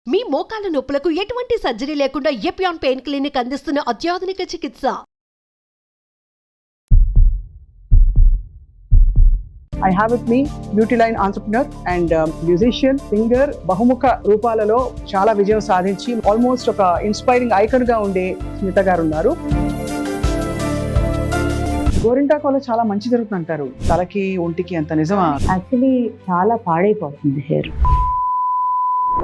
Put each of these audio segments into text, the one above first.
మీ మోకాల నొప్పులకు ఎటువంటి సర్జరీ లేకుండా ఎపియాన్ పెయిన్ క్లినిక్ అందిస్తున్న అత్యాధునిక చికిత్స. I have with me beauty line entrepreneur and musician, singer, బహుముఖ రూపాలలో చాలా విజయం సాధించి ఆల్మోస్ట్ ఒక ఇన్స్పైరింగ్ ఐకాన్ గా ఉండే స్మిత గారు ఉన్నారు. గోరింటాకులో చాలా మంచి జరుగుతుంటారు, తలకి ఒంటికి అంత నిజమా? యాక్చువల్లీ చాలా పాడైపోతుంది హెయిర్.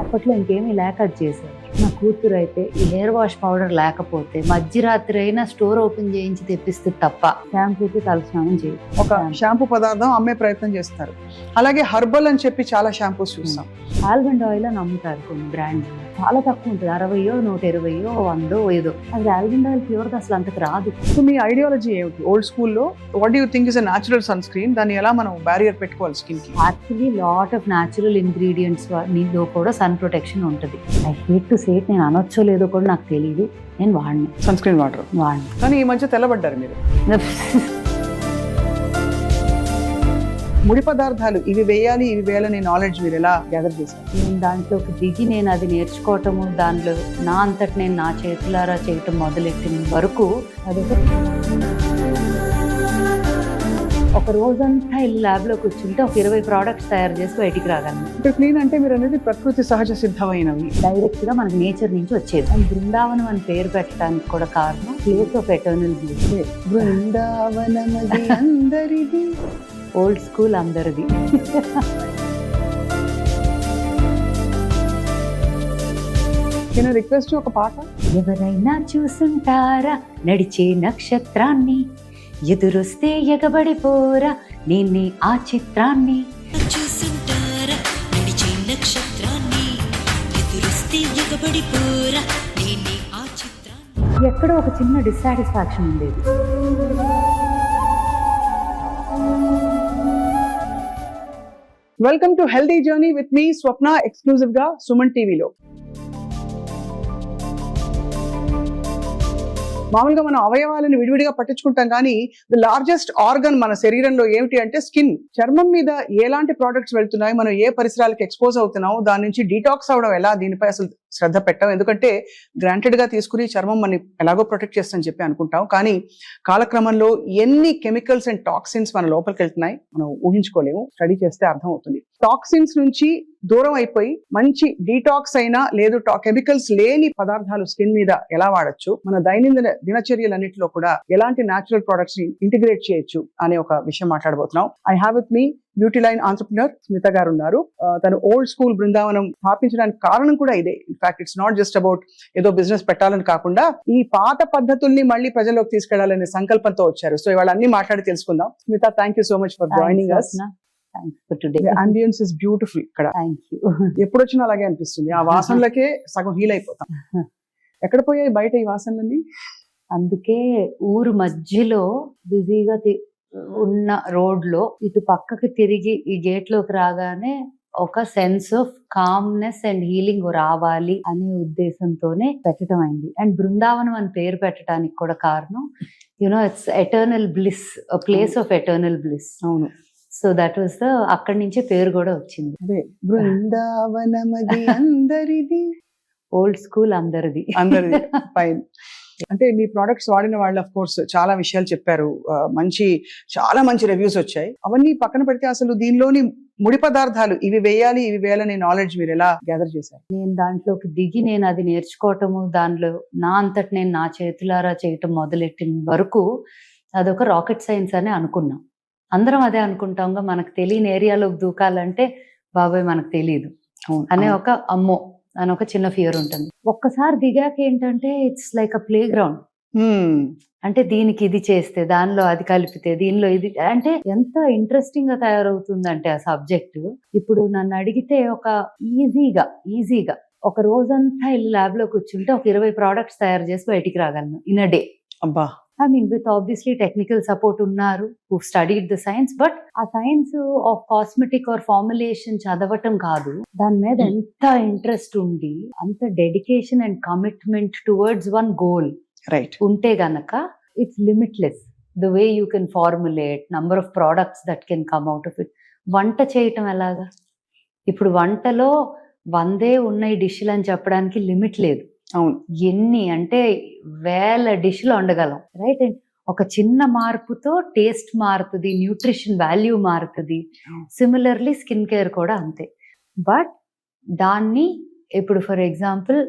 అప్పట్లో ఇంకేమీ లేక అది చేశారు. నా కూతురు అయితే ఈ హెయిర్ వాష్ పౌడర్ లేకపోతే మధ్యరాత్రి అయినా స్టోర్ ఓపెన్ చేయించి తెప్పిస్తే తప్ప షాంపూకి తలస్నానం చేయదు. ఒక షాంపూ పదార్థం అమ్మే ప్రయత్నం చేస్తారు. అలాగే హర్బల్ అని చెప్పి చాలా షాంపూస్ చూస్తాం. ఆల్మండ్ ఆయిల్ అని అమ్ముతారు కొన్ని బ్రాండ్స్, చాలా తక్కువ ఉంటుంది, 60, 120, 100, ఏదో. అది ఆల్మండ్ ఆయిల్ ప్యూర్ అసలు అంతకు రాదు. సో మీ ఐడియాలజీ ఏమిటి? ఓల్డ్ స్కూల్లో what do you think is a natural sun screen, దాన్ని ఎలా మనం బ్యారియర్ పెట్టుకోవాలి స్కిన్ కి? Actually lot of natural ingredients నీలో కూడా సన్ ప్రొటెక్షన్ ఉంటుంది. I hate to say it, నేను అనొచ్చో లేదో కూడా నాకు తెలియదు, నేను వాడిని సన్ స్క్రీన్ వాటర్ వాడిని. కానీ ఈ మధ్య తెల్లబడ్డారు మీరు. ముడి పదార్థాలు ఇవి వేయాలి ఇవి వేయాలనే నాలెడ్జ్ మీరు ఎలా గ్యాదర్ చేశారు? నేను దాంట్లోకి దిగి నేను అది నేర్చుకోవటము, దాంట్లో నా అంతటి నేను నా చేతులారా చేయటం మొదలెట్టిన వరకు అదొక ఒక రోజంతా వెళ్ళి ల్యాబ్లో కూర్చుంటే ఒక 20 ప్రోడక్ట్స్ తయారు చేసి బయటికి రాగలను. ఇక్కడ క్లీన్ అంటే మీరు అనేది ప్రకృతి సహజ సిద్ధమైనవి, డైరెక్ట్గా మనకి నేచర్ నుంచి వచ్చేది. అండ్ బృందావనం అని పేరు పెట్టడానికి కూడా కారణం ప్లేస్ ఆఫ్ ఎటర్నల్ బ్యూటీ. బృందావనమది అందరిది, ఓల్డ్ స్కూల్ అందరిది. నేను రిక్వెస్ట్ ఒక పాట. ఎవరైనా చూసుంటారా నడిచే నక్షత్రాన్ని, ఎదురొస్తే ఎగబడిపోరా నేనే ఆ చిత్రాన్ని. చూసుంటారా నడిచే నక్షత్రాన్ని, ఎదురొస్తే ఎగబడిపోరా నేనే ఆ చిత్రాన్ని. ఎక్కడో ఒక చిన్న డిస్సాటిస్ఫాక్షన్ ఉండేది. Welcome to healthy journey with me Swapna, exclusive గా సుమన్ టీవీలో. మామూలుగా మనం అవయవాలను విడివిడిగా పట్టించుకుంటాం, కానీ ది లార్జెస్ట్ ఆర్గన్ మన శరీరంలో ఏమిటి అంటే స్కిన్. చర్మం మీద ఎలాంటి ప్రోడక్ట్స్ వెళ్తున్నాయి, మనం ఏ పరిసరాలకు ఎక్స్పోజ్ అవుతున్నాం, దాని నుంచి డీటాక్స్ అవడం ఎలా, దీనిపై అసలు శ్రద్ధ పెట్టాం. ఎందుకంటే గ్రాంటెడ్ గా తీసుకుని చర్మం మనం ఎలాగో ప్రొటెక్ట్ చేస్తామని చెప్పి అనుకుంటాం, కానీ కాలక్రమంలో ఎన్ని కెమికల్స్ అండ్ టాక్సిన్స్ మన లోపలికి వెళ్తున్నాయి మనం ఊహించుకోలేము. స్టడీ చేస్తే అర్థం అవుతుంది. టాక్సిన్స్ నుంచి దూరం అయిపోయి మంచి డీటాక్స్ అయినా లేదు కెమికల్స్ లేని పదార్థాలు స్కిన్ మీద ఎలా వాడచ్చు, మన దైనందిన దినచర్యలన్నింటిలో కూడా ఎలాంటి న్యాచురల్ ప్రొడక్ట్స్ ని ఇంటిగ్రేట్ చేయొచ్చు అనే ఒక విషయం మాట్లాడబోతున్నాం. I have with me beauty line entrepreneur Smita garu ఉన్నారు. తను ఓల్డ్ స్కూల్ బృందావనం స్థాపించడానికి కారణం కూడా ఇదే. In fact it's not just about ఏదో బిజినెస్ పెట్టాలని కాకుండా ఈ పాత పద్ధతుల్ని మళ్ళీ ప్రజల్లోకి తీసుకెళ్లాలనే సంకల్పంతో వచ్చారు. సో ఇవాళ అన్ని మాట్లాడి తెలుసుకుందాం. Smita, thank you so much for joining us. Ambience is beautiful ఇక్కడ. ఎప్పుడు వచ్చినా అలాగే అనిపిస్తుంది. ఆ వాసనలకే సగం హీల్ అయిపోతాం. ఎక్కడ పోయాయి బయట ఈ వాసనలన్నీ? అందుకే ఊరు మధ్యలో బిజీగా ఉన్న రోడ్ లో ఇటు పక్కకి తిరిగి ఈ గేట్ లోకి రాగానే ఒక sense of calmness and healing రావాలి అనే ఉద్దేశంతోనే పెట్టడం అయింది. అండ్ బృందావనం అని పేరు పెట్టడానికి కూడా కారణం it's eternal bliss, place of eternal bliss. అవును. సో దట్ వాస్ అక్కడి నుంచే పేరు కూడా వచ్చింది. అదే బృందావనమది అందరిది, ఓల్డ్ స్కూల్ అందరిది. అందరిది. ఫైన్. అంటే మీ ప్రోడక్ట్స్ వాడిన వాళ్ళు ఆఫ్ కోర్స్ చాలా విషయాలు చెప్పారు, చాలా మంచి రివ్యూస్ వచ్చాయి. అవన్నీ పక్కన పెడితే అసలు దీనిలోని ముడి పదార్థాలు ఇవి వేయాలి ఇవి వేయాలనే నాలెడ్జ్ మీరు ఎలా గ్యాదర్ చేశారు? నేను దాంట్లోకి దిగి నేను అది నేర్చుకోవటము, దానిలో నా అంతటి నేను నా చేతులారా చేయటం మొదలెట్టిన వరకు అదొక రాకెట్ సైన్స్ అని అనుకున్నాం. అందరం అదే అనుకుంటాంగా, మనకు తెలియని ఏరియాలోకి దూకాలంటే బాబాయ్ మనకు తెలియదు అనే ఒక అమ్మో అని ఒక చిన్న ఫియర్ ఉంటుంది. ఒక్కసారి దిగాక ఏంటంటే it's like a play ground. అంటే దీనికి ఇది చేస్తే, దానిలో అది కలిపితే, దీనిలో ఇది, అంటే ఎంత ఇంట్రెస్టింగ్ గా తయారవుతుందంటే ఆ సబ్జెక్ట్. ఇప్పుడు నన్ను అడిగితే ఒక ఈజీగా ఒక రోజంతా వెళ్ళి ల్యాబ్ లో కూర్చుంటే ఒక 20 ప్రోడక్ట్స్ తయారు చేసి బయటికి రాగలను ఇన్ అ డే. అబ్బా. I mean, with obviously technical support unnaru who studied the science, but a science of cosmetic or formulation చదవటం కాదు, దాని మీద ఎంత ఇంట్రెస్ట్ ఉండి అంత dedication and commitment towards one goal ఉంటే గనక it's limitless. The way you can formulate, number of products that can come out of it. వంట చేయటం ఎలాగా? ఇప్పుడు వంటలో 100 ఉన్నాయి డిష్లు అని చెప్పడానికి లిమిట్ లేదు. అవును. ఎన్ని అంటే వేల డిష్లు వండగలం, రైట్? అండ్ ఒక చిన్న మార్పుతో టేస్ట్ మారుతుంది, న్యూట్రిషన్ వాల్యూ మారుతుంది. సిమిలర్లీ స్కిన్ కేర్ కూడా అంతే. బట్ దాన్ని ఇప్పుడు for example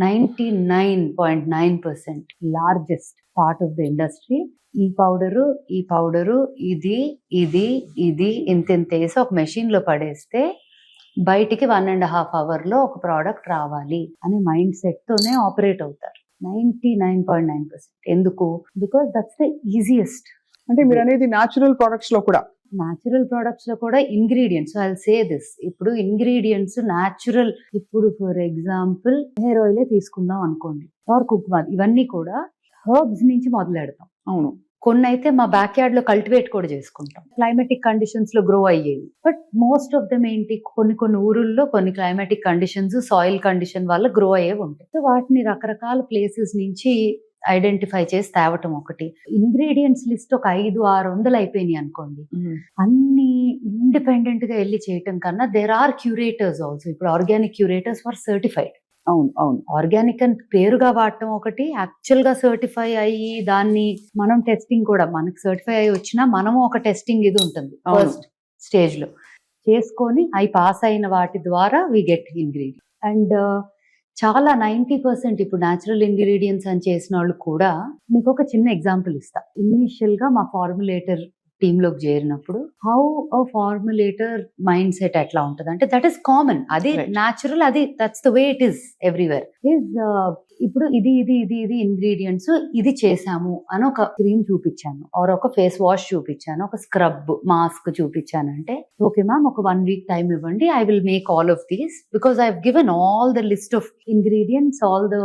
99.9% largest part of the industry ఈ పౌడరు ఇది ఇది ఇది ఇంత వేసి ఒక మెషిన్ లో పడేస్తే బయటికి 1.5 hour లో ఒక ప్రోడక్ట్ రావాలి అనే మైండ్ సెట్ తోనే ఆపరేట్ అవుతారు 99.9%. ఎందుకు? Because that's the easiest. అంటే మీరు అనేది న్యాచురల్ ప్రొడక్ట్స్ లో కూడా న్యాచురల్ ప్రొడక్ట్స్ లో కూడా ingredients, I will say this, ఇప్పుడు ఇంగ్రీడియంట్స్ న్యాచురల్. ఇప్పుడు ఫర్ ఎగ్జాంపుల్ హెయిర్ ఆయిలే తీసుకుందాం అనుకోండి, ఆర్ కుంకుమ, ఇవన్నీ కూడా హర్బ్స్ నుంచి మొదలెడతాం. అవును. కొన్ని అయితే మా బ్యాక్ యార్డ్ లో కల్టివేట్ కూడా చేసుకుంటాం, క్లైమాటిక్ కండిషన్స్ లో గ్రో అయ్యేవి. బట్ మోస్ట్ ఆఫ్ దమ్ ఏంటి, కొన్ని ఊరుల్లో కొన్ని క్లైమాటిక్ కండిషన్స్, సాయిల్ కండిషన్ వల్ల గ్రో అయ్యేవి ఉంటాయి. సో వాటిని రకరకాల ప్లేసెస్ నుంచి ఐడెంటిఫై చేసి తేవటం ఒకటి. ఇంగ్రీడియంట్స్ లిస్ట్ ఒక 500-600 అయిపోయినాయి అనుకోండి, అన్ని ఇండిపెండెంట్ గా వెళ్ళి చేయటం కన్నా దేర్ ఆర్ క్యూరేటర్స్ ఆల్సో. ఇప్పుడు ఆర్గానిక్ క్యూరేటర్స్ ఫర్ సర్టిఫైడ్. అవును అవును. ఆర్గానిక్ అని పేరుగా వాడటం ఒకటి, యాక్చువల్ గా సర్టిఫై అయ్యి దాన్ని మనం టెస్టింగ్ కూడా, మనకి సర్టిఫై అయ్యి వచ్చినా మనము ఒక టెస్టింగ్ ఇది ఉంటుంది ఫస్ట్ స్టేజ్ లో చేసుకొని అవి పాస్ అయిన వాటి ద్వారా వి గెట్ ఇంగ్రీడియంట్. అండ్ చాలా 90% ఇప్పుడు న్యాచురల్ ఇంగ్రీడియంట్స్ అని చేసిన వాళ్ళు కూడా, మీకు ఒక చిన్న ఎగ్జాంపుల్ ఇస్తా. ఇనిషియల్ గా మా ఫార్ములేటర్ టీమ్ లోకి చేరినప్పుడు హౌ అ ఫార్ములేటర్ మైండ్ సెట్ ఎట్లా ఉంటుంది అంటే, దట్ ఈస్ కామన్, అది న్యాచురల్, అది that's the way it is everywhere. Is ఇప్పుడు ఇది ఇది ఇది ఇది ఇంగ్రీడియంట్స్ ఇది చేసాము అని ఒక క్రీమ్ చూపించాను, ఆర్ ఒక ఫేస్ వాష్ చూపించాను, ఒక స్క్రబ్ మాస్క్ చూపించాను అంటే, ఓకే మ్యామ్ ఒక 1 week టైం ఇవ్వండి, I will make all of these because I have given all the list of ingredients, all the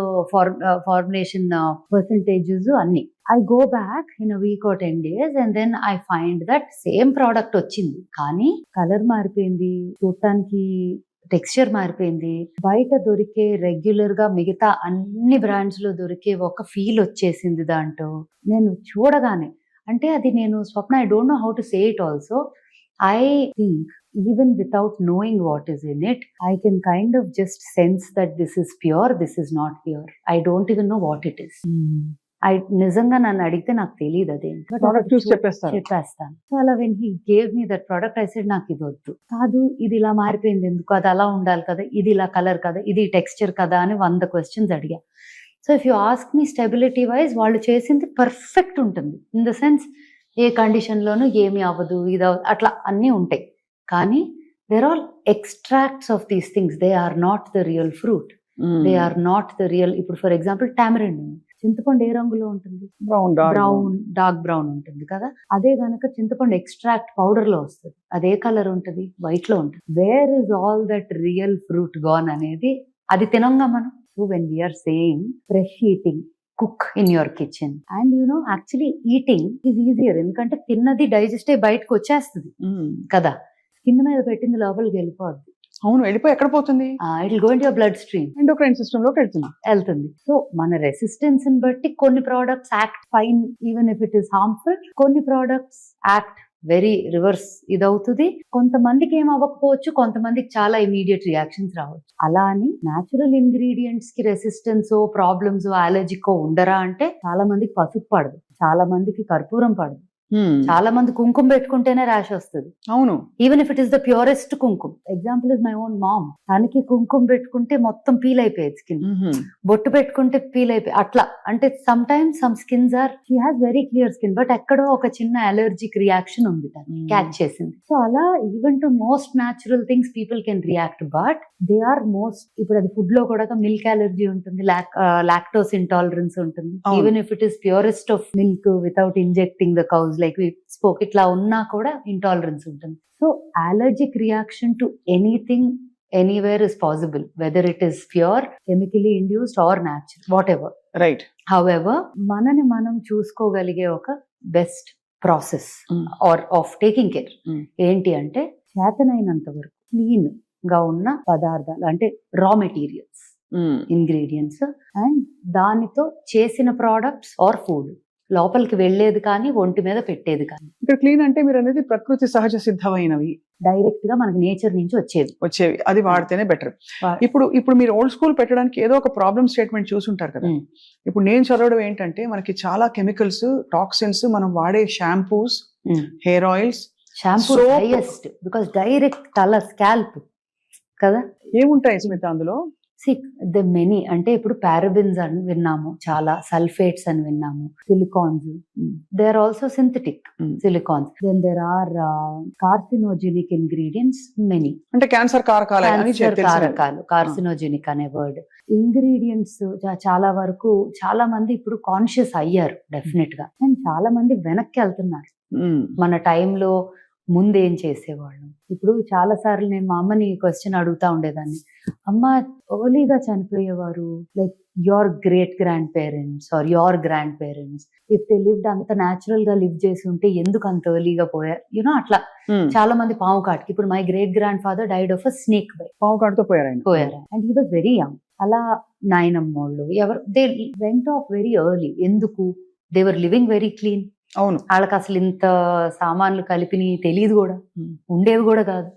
formulation percentages అన్ని. I go back in a week or 10 days and then I find that same product వచ్చింది, కానీ colour మారిపోయింది, చూడటానికి texture మారిపోయింది, బయట దొరికే regular గా మిగతా అన్ని బ్రాండ్స్ లో దొరికే ఒక ఫీల్ వచ్చేసింది దాంట్లో. నేను చూడగానే అంటే అది నేను Swapna, I don't know how to say it also. I think even without knowing what is in it, I can kind of just sense that this is pure, this is not pure. I don't even know what it is. నిజంగా నన్ను అడిగితే నాకు తెలియదు అదేంటి, చెప్పేస్తాను. So అలా when he gave me that product I said నాకు ఇది వద్దు, కాదు ఇది ఇలా మారిపోయింది ఎందుకు, అది అలా ఉండాలి కదా, ఇది ఇలా కలర్ కదా, ఇది టెక్స్చర్ కదా అని 100 questions అడిగా. So if you ask me stability wise వాళ్ళు చేసింది పర్ఫెక్ట్ ఉంటుంది, ఇన్ ద సెన్స్ ఏ కండిషన్ లోనూ ఏమి అవ్వదు, ఇది అట్లా అన్నీ ఉంటాయి. కానీ there are extracts of these things, they are not the real fruit, they are not the real. ఇప్పుడు ఫర్ ఎగ్జాంపుల్ టామరిన్, చింతపండు ఏ రంగులో ఉంటుంది? బ్రౌన్, డార్క్ బ్రౌన్ ఉంటుంది కదా. అదే గనక చింతపండు ఎక్స్ట్రాక్ట్ పౌడర్ లో వస్తుంది, అదే కలర్ ఉంటుంది, వైట్ లో ఉంటుంది. Where is all that real fruit gone అనేది, అది తినంగా మనం. So when we're saying fresh eating, cook in your kitchen and you know actually eating is easier, ఎందుకంటే తిన్నది డైజెస్ట్ అయ్యి బయటకు వచ్చేస్తుంది కదా, స్కిన్ మీద పెట్టింది లోపలికి వెళ్ళిపోద్ది. అవును, వెళ్ళిపోయి ఎక్కడ పోతుంది? It will go into your blood stream, endocrine system లోకి వెళ్తుంది. సో మన రెసిస్టెన్స్ ని బట్టి కొన్ని products act fine even if it is harmful, కొన్ని ప్రోడక్ట్స్ యాక్ట్ వెరీ రివర్స్ ఇదవుతుంది. కొంతమందికి ఏం అవ్వకపోవచ్చు, కొంతమందికి చాలా ఇమీడియట్ రియాక్షన్స్ రావచ్చు. అలా అని న్యాచురల్ ఇంగ్రీడియంట్స్ కి రెసిస్టెన్స్ ప్రాబ్లమ్స్ అలర్జికో ఉండరా అంటే, చాలా మందికి పసుపు పడదు, చాలా మందికి కర్పూరం పడదు, చాలా మంది కుంకుమ పెట్టుకుంటేనే ర్యాష్ వస్తుంది. అవును, even if it is the purest kumkuma. Example is my own mom, తనకి కుంకుమ పెట్టుకుంటే మొత్తం పీల్ అయిపోయేది స్కిన్, బొట్టు పెట్టుకుంటే పీల్ అయిపోయి అట్లా. అంటే sometimes some skins are, she has very clear skin, but ఎక్కడో ఒక చిన్న అలర్జిక్ రియాక్షన్ ఉంది, క్యాచ్ చేసింది. సో అలా even to most natural things people can react, but they are most, ఇప్పుడు అది ఫుడ్ లో కూడా మిల్క్ అలర్జీ ఉంటుంది, లాక్టోస్ ఇంటాలరెన్స్ ఉంటుంది, even if it is purest of milk without injecting the cows like we spoke, ఇట్లా ఉన్నా కూడా intolerance ఉంటుంది. So allergic reaction to anything anywhere is possible, whether it is pure, chemically induced or natural, whatever. Right. However మనని మనం చూసుకోగలిగే ఒక best process or of taking care ఏంటి అంటే, చేతనైనంత వరకు క్లీన్ గా ఉన్న పదార్థాలు, అంటే రా మెటీరియల్స్, ఇంగ్రీడియంట్స్ అండ్ దానితో చేసిన ప్రోడక్ట్స్ ఆర్ ఫుడ్, లోపలికి వెళ్లేది కానీ ఒంటి మీద పెట్టేది కానీ. ఇక్కడ క్లీన్ అంటే మీరు అనేది ప్రకృతి సహజ సిద్ధమైనవి, డైరెక్ట్ గా మనకి నేచర్ నుంచి వచ్చేవి, అది వాడితేనే బెటర్. ఇప్పుడు మీరు ఓల్డ్ స్కూల్ పెట్టడానికి ఏదో ఒక ప్రాబ్లమ్ స్టేట్మెంట్ చూసుంటారు కదా. ఇప్పుడు నేను చదవడం ఏంటంటే మనకి చాలా కెమికల్స్, టాక్సిన్స్, మనం వాడే shampoos, hair oils, shampoo Soap. Highest because direct తల స్కాల్ప్ కదా. ఏముంటాయి స్మిత అందులో? ద మెనీ అంటే ఇప్పుడు పారాబిన్స్ అని విన్నాము, చాలా సల్ఫేట్స్ అని విన్నాము, silicones, they are also synthetic silicones, then there are carcinogenic ingredients many. అంటే క్యాన్సర్ కారకాలు అని కారకాలు, కార్సినోజెనిక్ అనే వర్డ్. ఇంగ్రీడియంట్స్ చాలా వరకు చాలా మంది ఇప్పుడు కాన్షియస్ అయ్యారు డెఫినెట్ గా, అండ్ చాలా మంది వెనక్కి వెళ్తున్నారు. మన టైంలో ముందు ఏం చేసేవాళ్ళం. ఇప్పుడు చాలా సార్లు నేను మా అమ్మని క్వశ్చన్ అడుగుతా ఉండేదాన్ని, అమ్మ ఎర్లీగా చనిపోయేవారు, like your great grand parents or your grand parents, if they lived అంత న్యాచురల్ గా లివ్ చేసి ఉంటే ఎందుకు అంత ఎర్లీగా పోయారు, యూనో అట్లా. చాలా మంది పాము కాటుకి, ఇప్పుడు my great grand father died of a snake bite, పాము కాటుతో పోయారు, and he was very young. అలా నాయనమ్మోళ్ళు ఎవరు they went off very early. ఎందుకు? They were living very clean. అవును, వాళ్ళకి అసలు ఇంత సామాన్లు కలిపిని తెలియదు కూడా, ఉండేవి కూడా కాదు.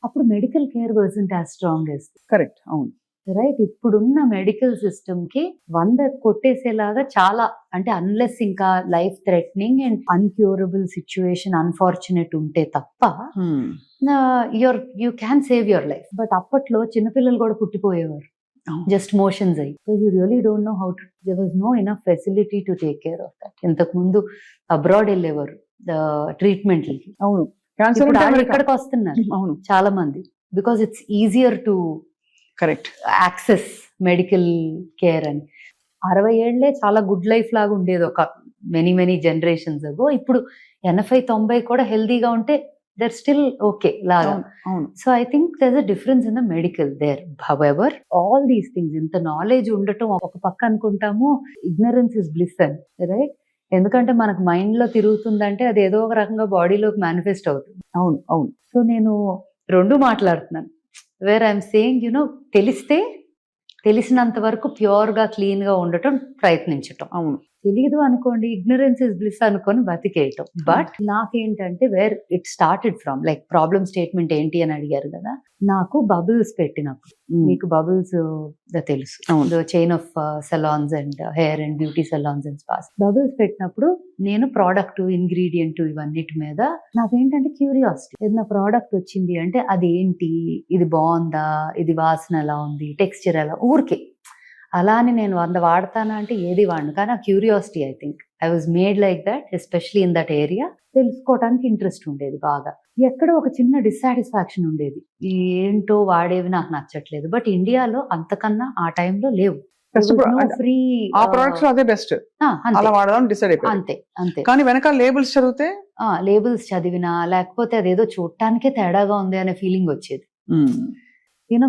అప్పుడు medical care wasn't as strong as. Correct, అవును, రైట్. ఇప్పుడున్న మెడికల్ సిస్టమ్ కి 100 కొట్టేసేలాగా చాలా, అంటే అన్లెస్ ఇంకా life threatening and incurable situation unfortunate ఉంటే తప్ప you can save your life. But అప్పట్లో చిన్నపిల్లలు కూడా పుట్టిపోయేవారు జస్ట్ మోషన్స్ అయ్యి. So you really don't know how to, there was no enough facility to take care of that. ఇంతకు ముందు abroad వెళ్ళేవారు ట్రీట్మెంట్లకి. అవును, ఇక్కడికి వస్తున్నారు అవును చాలా మంది, because it's easier to correct access medical care అని. 60 ఏళ్లే చాలా గుడ్ లైఫ్ లాగా ఉండేది ఒక మెనీ జనరేషన్స్ అగో. ఇప్పుడు 80-90 కూడా హెల్దీగా ఉంటే they're still okay laga. So I think there's a difference in the medical there. However, all these things, inta knowledge undatam oka pakka anukuntamu, ignorance is bliss అని, right? ఎందుకంటే మనకు మైండ్ లో తిరుగుతుందంటే అది ఏదో ఒక రకంగా బాడీలోకి మేనిఫెస్ట్ అవుతుంది. అవును అవును. సో నేను రెండు మాట్లాడుతున్నాను, వేర్ ఐఎమ్ సేయింగ్ యునో తెలిసినంత వరకు ప్యూర్ గా క్లీన్ గా ఉండటం ప్రయత్నించటం. అవును, తెలీదు అనుకోండి, ఇగ్నరెన్స్ ఇస్ బ్లిస్ అనుకొని బతికేయటం. బట్ నాకేంటంటే where it started from, like problem statement ఏంటి అని అడిగారు కదా, నాకు బబుల్స్ పెట్టినప్పుడు, మీకు బబుల్స్ తెలుసు, chain of salons and hair and beauty salons and spas. Bubbles పెట్టినప్పుడు నేను ప్రోడక్ట్ ఇంగ్రీడియంట్ ఇవన్నిటి మీద నాకేంటంటే క్యూరియాసిటీ. ఏదైనా ప్రోడక్ట్ వచ్చింది అంటే అది ఏంటి, ఇది బాగుందా, ఇది వాసన ఎలా ఉంది, టెక్స్చర్ ఎలా, ఊరికే అలా అని నేను 100 వాడతానా అంటే ఏది వాడను, కానీ ఆ curiosity I think I was made like that, especially in that area. తెలుసుకోవడానికి ఇంట్రెస్ట్ ఉండేది బాగా. ఎక్కడో ఒక చిన్న డిస్సాటిస్ఫాక్షన్ ఉండేది, ఏంటో వాడేవి నాకు నచ్చట్లేదు. బట్ ఇండియాలో అంతకన్నా ఆ టైంలో లేవు. ఫ్రీ ఆ ప్రొడక్ట్స్ అదే బెస్ట్, అలా వాడదాం డిసైడ్ అయిపోయి అంతే అంతే. కానీ వెనకాల లేబుల్స్ చదివితే, లేబుల్స్ చదివినా లేకపోతే అదేదో చూడటానికే తేడాగా ఉంది అనే ఫీలింగ్ వచ్చేది.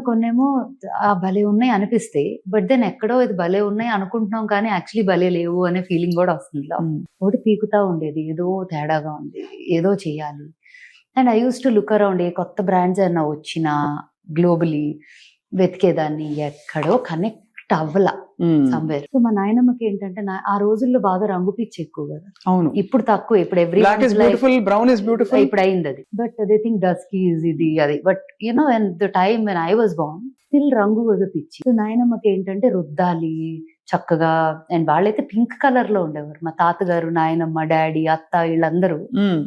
కొన్నేమో భలే ఉన్నాయి అనిపిస్తాయి, బట్ దెన్ ఎక్కడో ఇది భలే ఉన్నాయి అనుకుంటున్నాం కానీ యాక్చువల్లీ భలే లేవు అనే ఫీలింగ్ కూడా వస్తుంది. ఒకటి పీకుతా ఉండేది, ఏదో తేడాగా ఉంది, ఏదో చెయ్యాలి. And I use to look around, ఏ కొత్త బ్రాండ్స్ అయినా వచ్చినా గ్లోబలీ వెతికేదాన్ని, ఎక్కడో కనెక్ట్ అవ్వలా సమ్వేర్. సో మా నాయనమ్మకి ఏంటంటే ఆ రోజుల్లో బాగా రంగు పిచ్చి ఎక్కువ కదా. అవును, ఇప్పుడు తక్కువ, ఇప్పుడు ఇప్పుడు అయింది అది. But they think dusky is ఇది అది. But you know when the time when I was born still రంగు వాజ్ అ పిచ్చి. సో నాయనమ్మకి ఏంటంటే రుద్దాలి చక్కగా, అండ్ వాళ్ళైతే పింక్ కలర్ లో ఉండేవారు. మా తాతగారు, నాయనమ్మ, డాడీ, అత్త వీళ్ళందరూ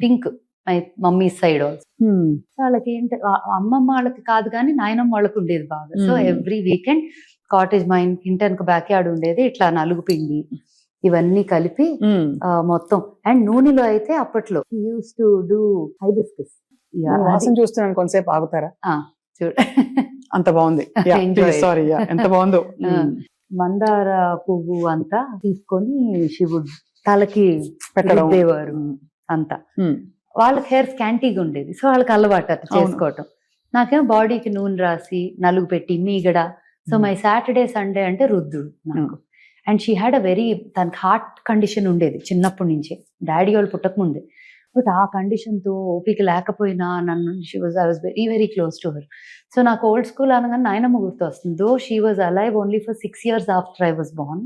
pink. My mummy side also. వాళ్ళకి ఏంటి, అమ్మమ్మ వాళ్ళకి కాదు కానీ నాయనమ్మ వాళ్ళకి ఉండేది బాగా. సో ఎవ్రీ వీకెండ్ కాటేజ్, మా ఇంటి వెనక బ్యాక్ యార్డ్ ఉండేది, ఇట్లా నలుగు పిండి ఇవన్నీ కలిపి మొత్తం. అండ్ నూనెలో అయితే అప్పట్లో యూస్ టు డూ హైబిస్కస్. వాసన చూస్తున్నాను, కొంతసేపు ఆగుతారా? చూడ అంత బాగుంది, సారీ ఎంత బాగుందో. మందార పువ్వు అంతా తీసుకొని శివుడు తలకి పెట్టేవారు అంతా. వాళ్ళకి హెయిర్ స్కాంటీగా ఉండేది, సో వాళ్ళకి అలవాటు అది చేసుకోవటం. నాకేమో బాడీకి నూనె రాసి నలుగు పెట్టి మీగడ. సో మై సాటర్డే సండే అంటే రుద్దుడు నాకు. And she had a very, తనకి హార్ట్ కండిషన్ ఉండేది చిన్నప్పటి నుంచే, డాడీ వాళ్ళు పుట్టక ముందే. బట్ ఆ కండిషన్తో ఓపిక లేకపోయినా నన్ను, I was very very close to her. So నాకు ఓల్డ్ స్కూల్ అనగానే నాయనమ్మ గుర్తు వస్తుంది. Though she was alive only for 6 years after I was born.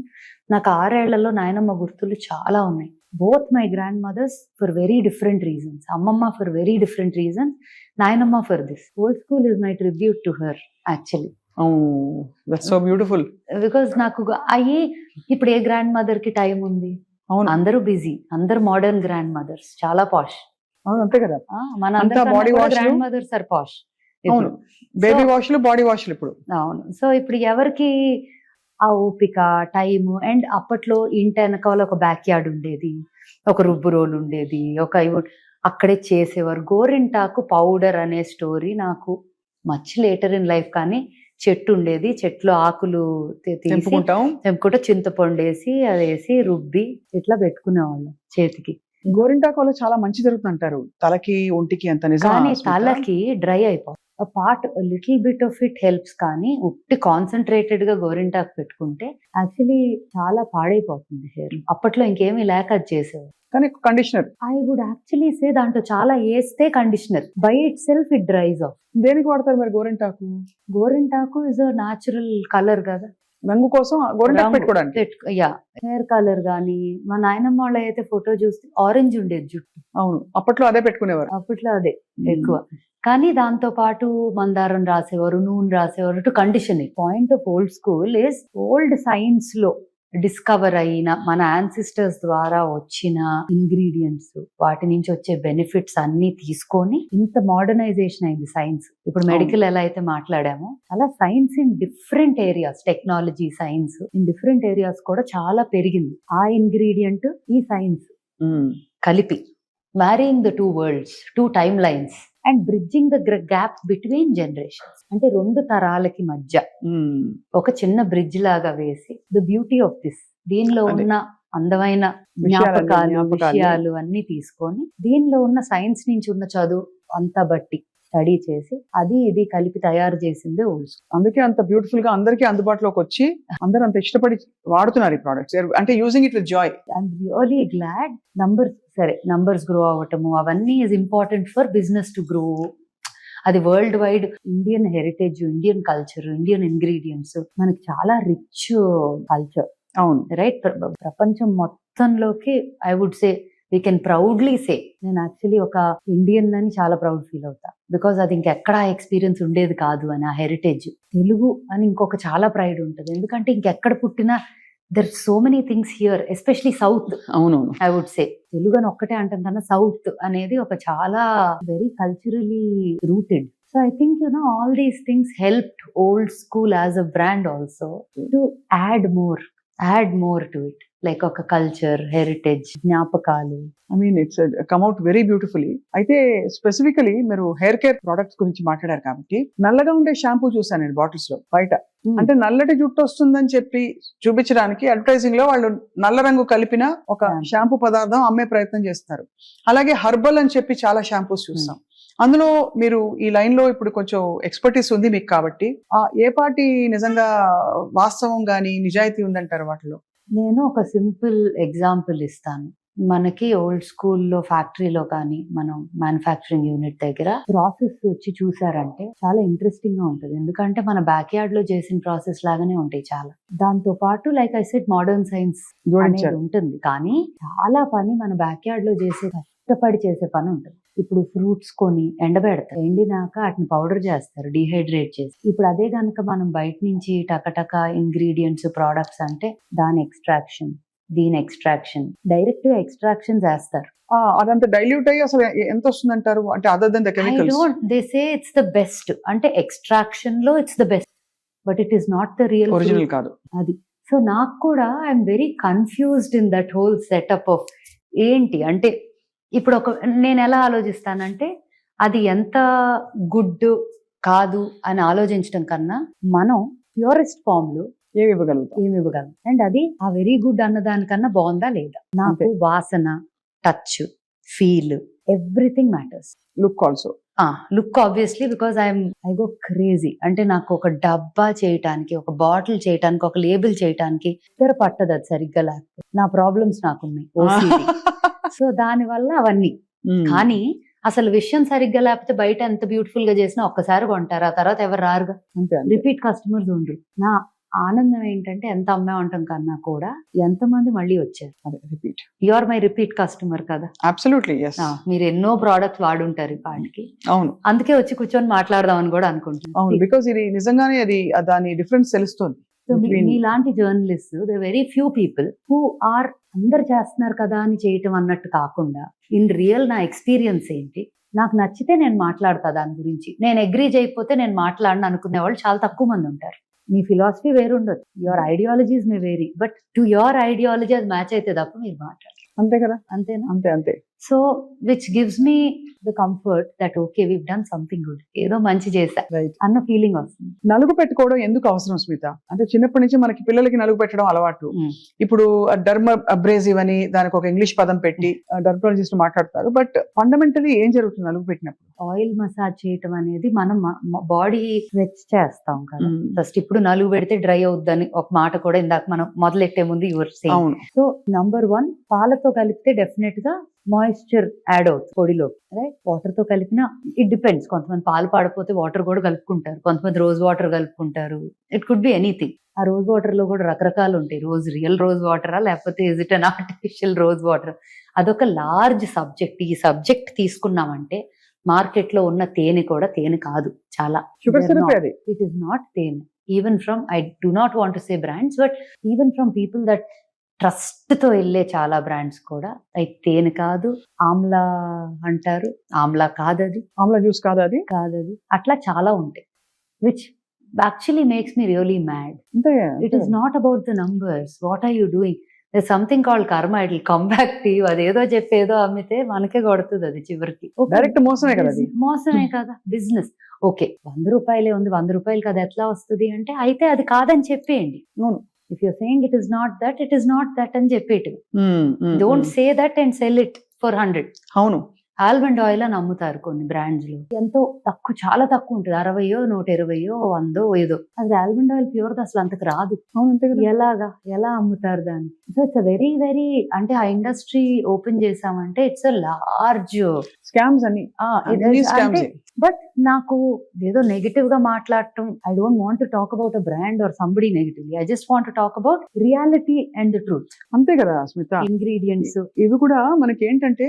నాకు 6 ఏళ్లలో నాయనమ్మ గుర్తులు చాలా ఉన్నాయి. Both my grandmothers for very different reasons. అమ్మమ్మ ఫర్ వెరీ డిఫరెంట్ రీజన్స్, నాయనమ్మ for this. Old school is my tribute to her actually. That's so beautiful. Because నాకు అయ్యి ఇప్పుడు ఏ గ్రాండ్ మదర్ కి టైం ఉంది? అవును, అందరూ బిజీ, అందరు మోడర్న్ గ్రాండ్ మదర్స్, చాలా పాష్. అవును, అంతే కదా. మన అంతా body wash లు. గ్రాండ్ మదర్స్ ఆర్ పాష్. అవును, బేబీ వాష్లు, బాడీ వాష్లు ఇప్పుడు. అవును. సో ఇప్పుడు ఎవరికి ఆ ఓపిక, టైము? అండ్ అప్పట్లో ఇంటి వెనకాల ఒక బ్యాక్ యార్డ్ ఉండేది, ఒక రుబ్బు రోల్ ఉండేది, అక్కడే చేసేవారు. గోరింటాకు పౌడర్ అనే స్టోరీ నాకు మచ్ లేటర్ ఇన్ లైఫ్. కానీ చెట్టు ఉండేది, చెట్లు ఆకులు తెంపుకుంటే చింతపండు వేసి అది వేసి రుబ్బి ఇట్లా పెట్టుకునేవాళ్ళం చేతికి. గోరింటాకు వల్ల చాలా మంచి జరుగుతుంది అంటారు, తలకి ఒంటికి. అంత నిజం? కానీ తలకి డ్రై అయిపోతుంది. Part little bit of it helps, కానీ ఉట్టి కాన్సన్ట్రేటెడ్ గా గోరింటాకు పెట్టుకుంటే యాక్చువల్లీ చాలా పాడైపోతుంది హెయిర్. అప్పట్లో ఇంకేమీ లేక అది చేసేవారు. కానీ conditioner I would actually say దాంట్లో చాలా వేస్తే conditioner by itself it dries off. దేనికి వాడతారు మరి గోరింటాకు? గోరింటాకు ఇస్ అ న్యాచురల్ కలర్ కదా, రంగు కోసం గోరింటాకు పెట్టుకోవడానికి. యా, హెయిర్ కలర్ గానీ. మా నాయనమ్మ వాళ్ళ అయితే ఫోటో చూస్తే ఆరెంజ్ ఉండేది జుట్టు. అవును, అప్పట్లో అదే పెట్టుకునేవారు. అప్పట్లో అదే ఎక్కువ. కానీ దాంతో పాటు మందారం రాసేవారు, నూనె రాసేవారు to conditioning. Point of old school is old science లో డిస్కవర్ అయిన మన యాన్సిస్టర్స్ ద్వారా వచ్చిన ఇంగ్రీడియంట్స్, వాటి నుంచి వచ్చే బెనిఫిట్స్ అన్ని తీసుకొని ఇంత మోడర్నైజేషన్ అయింది సైన్స్. ఇప్పుడు మెడికల్ ఎలా అయితే మాట్లాడామో అలా science in different areas, technology science in different areas కూడా చాలా పెరిగింది. ఆ ఇంగ్రీడియంట్ ఈ సైన్స్ కలిపి marrying the two world's, two time lines and bridging the gap between generations. అంటే రెండు తరాలకి మధ్య ఒక చిన్న బ్రిడ్జ్ లాగా వేసి ద బ్యూటీ ఆఫ్ దిస్, దీనిలో ఉన్న అందమైన జ్ఞాపకాలు, విషయాలు అన్ని తీసుకొని దీనిలో ఉన్న సైన్స్ నుంచి ఉన్న చదువు అంతా బట్టి స్టడీ చేసి అది ఇది కలిపి తయారు చేసిందే ఓల్డ్ స్కూల్. అందుకే అంత బ్యూటిఫుల్ గా అందరికీ అందుబాటులోకి వచ్చి అందరూ అంత ఇష్టపడి వాడుతున్నారు ఈ ప్రొడక్ట్స్, అంటే using it with joy. I'm really glad. Numbers grow అవ్వటము అవన్నీ is important for business to grow. అది world wide Indian heritage, Indian culture, Indian ingredients, మనకి చాలా రిచ్ కల్చర్. అవును, రైట్. ప్రపంచం మొత్తంలోకి I would say we can proudly say, నేను actually ఒక ఇండియన్ అని చాలా ప్రౌడ్ ఫీల్ అవుతా. బికాజ్ అది ఇంకెక్కడ ఎక్స్పీరియన్స్ ఉండేది కాదు అని. ఆ హెరిటేజ్ తెలుగు అని ఇంకొక చాలా ప్రైడ్ ఉంటుంది. ఎందుకంటే ఇంకెక్కడ పుట్టినా there so many things here, especially south. అవునవును, ఐ వుడ్ సే తెలుగు అని ఒక్కటే అంటాం కన్నా సౌత్ అనేది ఒక చాలా very culturally rooted. So I think all these things helped old school as a brand also to add more to it, like ఒక culture, heritage, జ్ఞాపకాలు. I mean it's come out very beautifully. అయితే specifically మీరు hair care products గురించి మాట్లాడారు కాబట్టి, నల్లగా ఉండే shampoo చూసాను నేను బాటిల్స్ లో బయట. అంటే నల్లటి జుట్టు వస్తుందని చెప్పి చూపించడానికి అడ్వర్టైజింగ్ లో వాళ్ళు నల్ల రంగు కలిపిన ఒక షాంపూ పదార్థం అమ్మే ప్రయత్నం చేస్తారు. అలాగే హర్బల్ అని చెప్పి చాలా షాంపూస్ చూస్తాం. అందులో మీరు ఈ లైన్ లో ఇప్పుడు కొంచెం ఎక్స్పర్టీస్ ఉంది మీకు కాబట్టి, ఏ పార్టీ నిజంగా వాస్తవం గానీ నిజాయితీ ఉందంటారు వాటిలో? నేను ఒక సింపుల్ ఎగ్జాంపుల్ ఇస్తాను. మనకి ఓల్డ్ స్కూల్లో ఫ్యాక్టరీలో కానీ మనం మ్యానుఫ్యాక్చరింగ్ యూనిట్ దగ్గర ప్రాసెస్ వచ్చి చూసారంటే చాలా ఇంట్రెస్టింగ్ గా ఉంటుంది. ఎందుకంటే మన బ్యాక్ యార్డ్ లో చేసిన ప్రాసెస్ లాగానే ఉంటాయి చాలా. దాంతో పాటు like I said modern science అనేది ఉంటుంది, కానీ చాలా పని మన బ్యాక్ యార్డ్ లో చేసే, కష్టపడి చేసే పని ఉంటుంది. ఇప్పుడు ఫ్రూట్స్ కొని ఎండబెడతారు, ఎండినాక వాటిని పౌడర్ చేస్తారు డీహైడ్రేట్ చేసి. ఇప్పుడు అదే కనుక మనం బయట నుంచి టకటక ఇంగ్రీడియంట్స్, ప్రోడక్ట్స్ అంటే దాని ఎక్స్ట్రాక్షన్, దీని ఎక్స్ట్రాక్షన్, డైరెక్ట్ గా ఎక్స్ట్రాక్షన్ చేస్తారు. అదంతా డైల్యూట్ అయ్యి అసలు ఎంత వస్తుంది అంటారు? అంటే other than the chemicals. They say it's the best, అంటే ఎక్స్ట్రాక్షన్ లో it's the best, but it is not the real original కాదు అది. సో నాకు కూడా I'm very confused in that whole setup of ఏంటి అంటే, ఇప్పుడు నేను ఎలా ఆలోచిస్తానంటే అది ఎంత గుడ్ కాదు అని ఆలోచించడం కన్నా మనం ప్యూరెస్ట్ ఫామ్ లో ఏమి ఇవ్వగలం అండ్ అది ఆ వెరీ గుడ్ అన్న దానికన్నా బాగుందా లేదా. నాకు వాసన, touch, feel, everything matters. Look also. Look obviously, because I go crazy. అంటే నాకు ఒక డబ్బా చేయటానికి, ఒక బాటిల్ చేయటానికి, ఒక లేబుల్ చేయటానికి ఇద్దరు పట్టదు అది సరిగ్గా లేకపోతే. నా ప్రాబ్లమ్స్ నాకున్నాయి, సో దాని వల్ల అవన్నీ. కానీ అసలు విషయం సరిగ్గా లేకపోతే బయట ఎంత బ్యూటిఫుల్ గా చేసినా ఒక్కసారి కొంటారు, ఆ తర్వాత ఎవరు రారుగా. రిపీట్ కస్టమర్స్ ఉండరు. ఆనందం ఏంటంటే ఎంత అమ్మేమంటాం కన్నా కూడా ఎంతమంది మళ్ళీ వచ్చారు. అదే repeat. You are my repeat customer కదా. Absolutely yes. మీరు ఎన్నో ప్రోడక్ట్స్ వాడుంటారు వాటికి, అవును అందుకే వచ్చి కూర్చొని మాట్లాడదామని కూడా అనుకుంటున్నాను. అవును, బికాస్ ఇది నిజంగానే అది దాని డిఫరెన్స్ తెలుస్తుంది. సో between- మీలాంటి journalist the very few people who are అందరు చేస్తున్నారు కదా అని చేయటం అన్నట్టు కాకుండా ఇన్ రియల్ నా ఎక్స్పీరియన్స్ ఏంటి, నాకు నచ్చితే నేను మాట్లాడతా దాని గురించి, నేను అగ్రీ చేయకపోతే నేను మాట్లాడను అనుకునే వాళ్ళు చాలా తక్కువ మంది ఉంటారు. మీ ఫిలాసఫీ వేరు ఉండదు, your ideologies may vary, but to your ideology అది మ్యాచ్ అయితే తప్ప మీరు మాట్లాడరు. అంతే కదా, అంతేనా? అంతే అంతే. So which gives me the comfort that okay we done something good, ఏదో మంచి చేశా రైట్. అన్న ఫీలింగ్ వస్తుంది. నలుగు పెట్టుకోవడం ఎందుకు అవసరం స్మిత? అంటే చిన్నప్పటి నుంచి మనకి పిల్లలకి నలుగు పెట్టడం అలవాటు. ఇప్పుడు డర్మ అబ్రేజివ్ అని దానికి ఒక ఇంగ్లీష్ పదం పెట్టి డర్మటాలజిస్ట్ మాట్లాడతారు. బట్ ఫండమెంటలీ ఏం జరుగుతుంది నలుగు పెట్టినప్పుడు? ఆయిల్ మసాజ్ చేయటం అనేది మనం బాడీ స్ట్రెచ్ చేస్తాం కదా ఫస్ట్. ఇప్పుడు నలుగు పెడితే డ్రై అవుద్దని ఒక మాట కూడా ఇందాక మనం మొదలెట్టే ముందు యువర్ సేయింగ్. అవును. సో నంబర్ 1, పాలతో కలిపితే డెఫినెట్ గా మాయిశ్చర్ యాడ్ అవుతుంది పొడిలో, రైట్? వాటర్ తో కలిపిన ఇట్ డిపెండ్స్, కొంతమంది పాలు పాడపోతే వాటర్ కూడా కలుపుకుంటారు, కొంతమంది రోజ్ వాటర్ కలుపుకుంటారు, ఇట్ కుడ్ బి ఎనీథింగ్. ఆ రోజ్ వాటర్ లో కూడా రకరకాలు ఉంటాయి. రియల్ రోజ్ వాటరా లేకపోతే is it an artificial rose water? అదొక లార్జ్ సబ్జెక్ట్. ఈ సబ్జెక్ట్ తీసుకున్నామంటే మార్కెట్ లో ఉన్న తేనె కూడా తేనె కాదు, చాలా షుగర్ సిరప్ అది. ఇట్ ఈస్ నాట్ తేనె. Even from, I do not want to say brands, but even from people that trust తో వెళ్ళే చాలా బ్రాండ్స్ కూడా తేనె కాదు, ఆమ్లా అంటారు, ఆమ్లా కాదది, ఆమ్లా జ్యూస్ కాదది, అట్లా చాలా ఉంటాయి, which actually makes me really mad. అంతే. It is not about the numbers. What are you doing? there's something called karma, it will come back to you. అదేదో చెప్పేదో అమ్మితే మనకే కొడుతుంది అది చివరికి. డైరెక్ట్ మోసమే కదా అది. మోసమే కదా బిజినెస్. ఓకే 100 రూపాయలే ఉంది, 100 రూపాయలు కదా ఎట్లా వస్తుంది అంటే, అయితే అది కాదని చెప్పేయండి. అవును. If you're saying it is not that అని చెప్పేటి. Don't say that and sell it for 100. అవును. ఆల్మండ్ ఆయిల్ అని అమ్ముతారు కొన్ని బ్రాండ్స్ లో, ఎంతో తక్కువ, చాలా తక్కువ ఉంటుంది, 60, 120, 100, ఏదో. అది ఆల్మండ్ ఆయిల్ ప్యూర్ అసలు అంతకు రాదు. ఎలా అమ్ముతారు దాన్ని? సో ఇట్స్ వెరీ వెరీ, అంటే ఆ ఇండస్ట్రీ ఓపెన్ చేసామంటే ఇట్స్ లార్జ్ స్కామ్స్ అని. బట్ నాకు ఏదో నెగటివ్ గా మాట్లాడటం, I don't want to talk about a brand or somebody negatively, I just want to talk about reality and the truth. అంతే కదా స్మిత. ఇంగ్రీడియంట్స్ ఇవి కూడా మనకి ఏంటంటే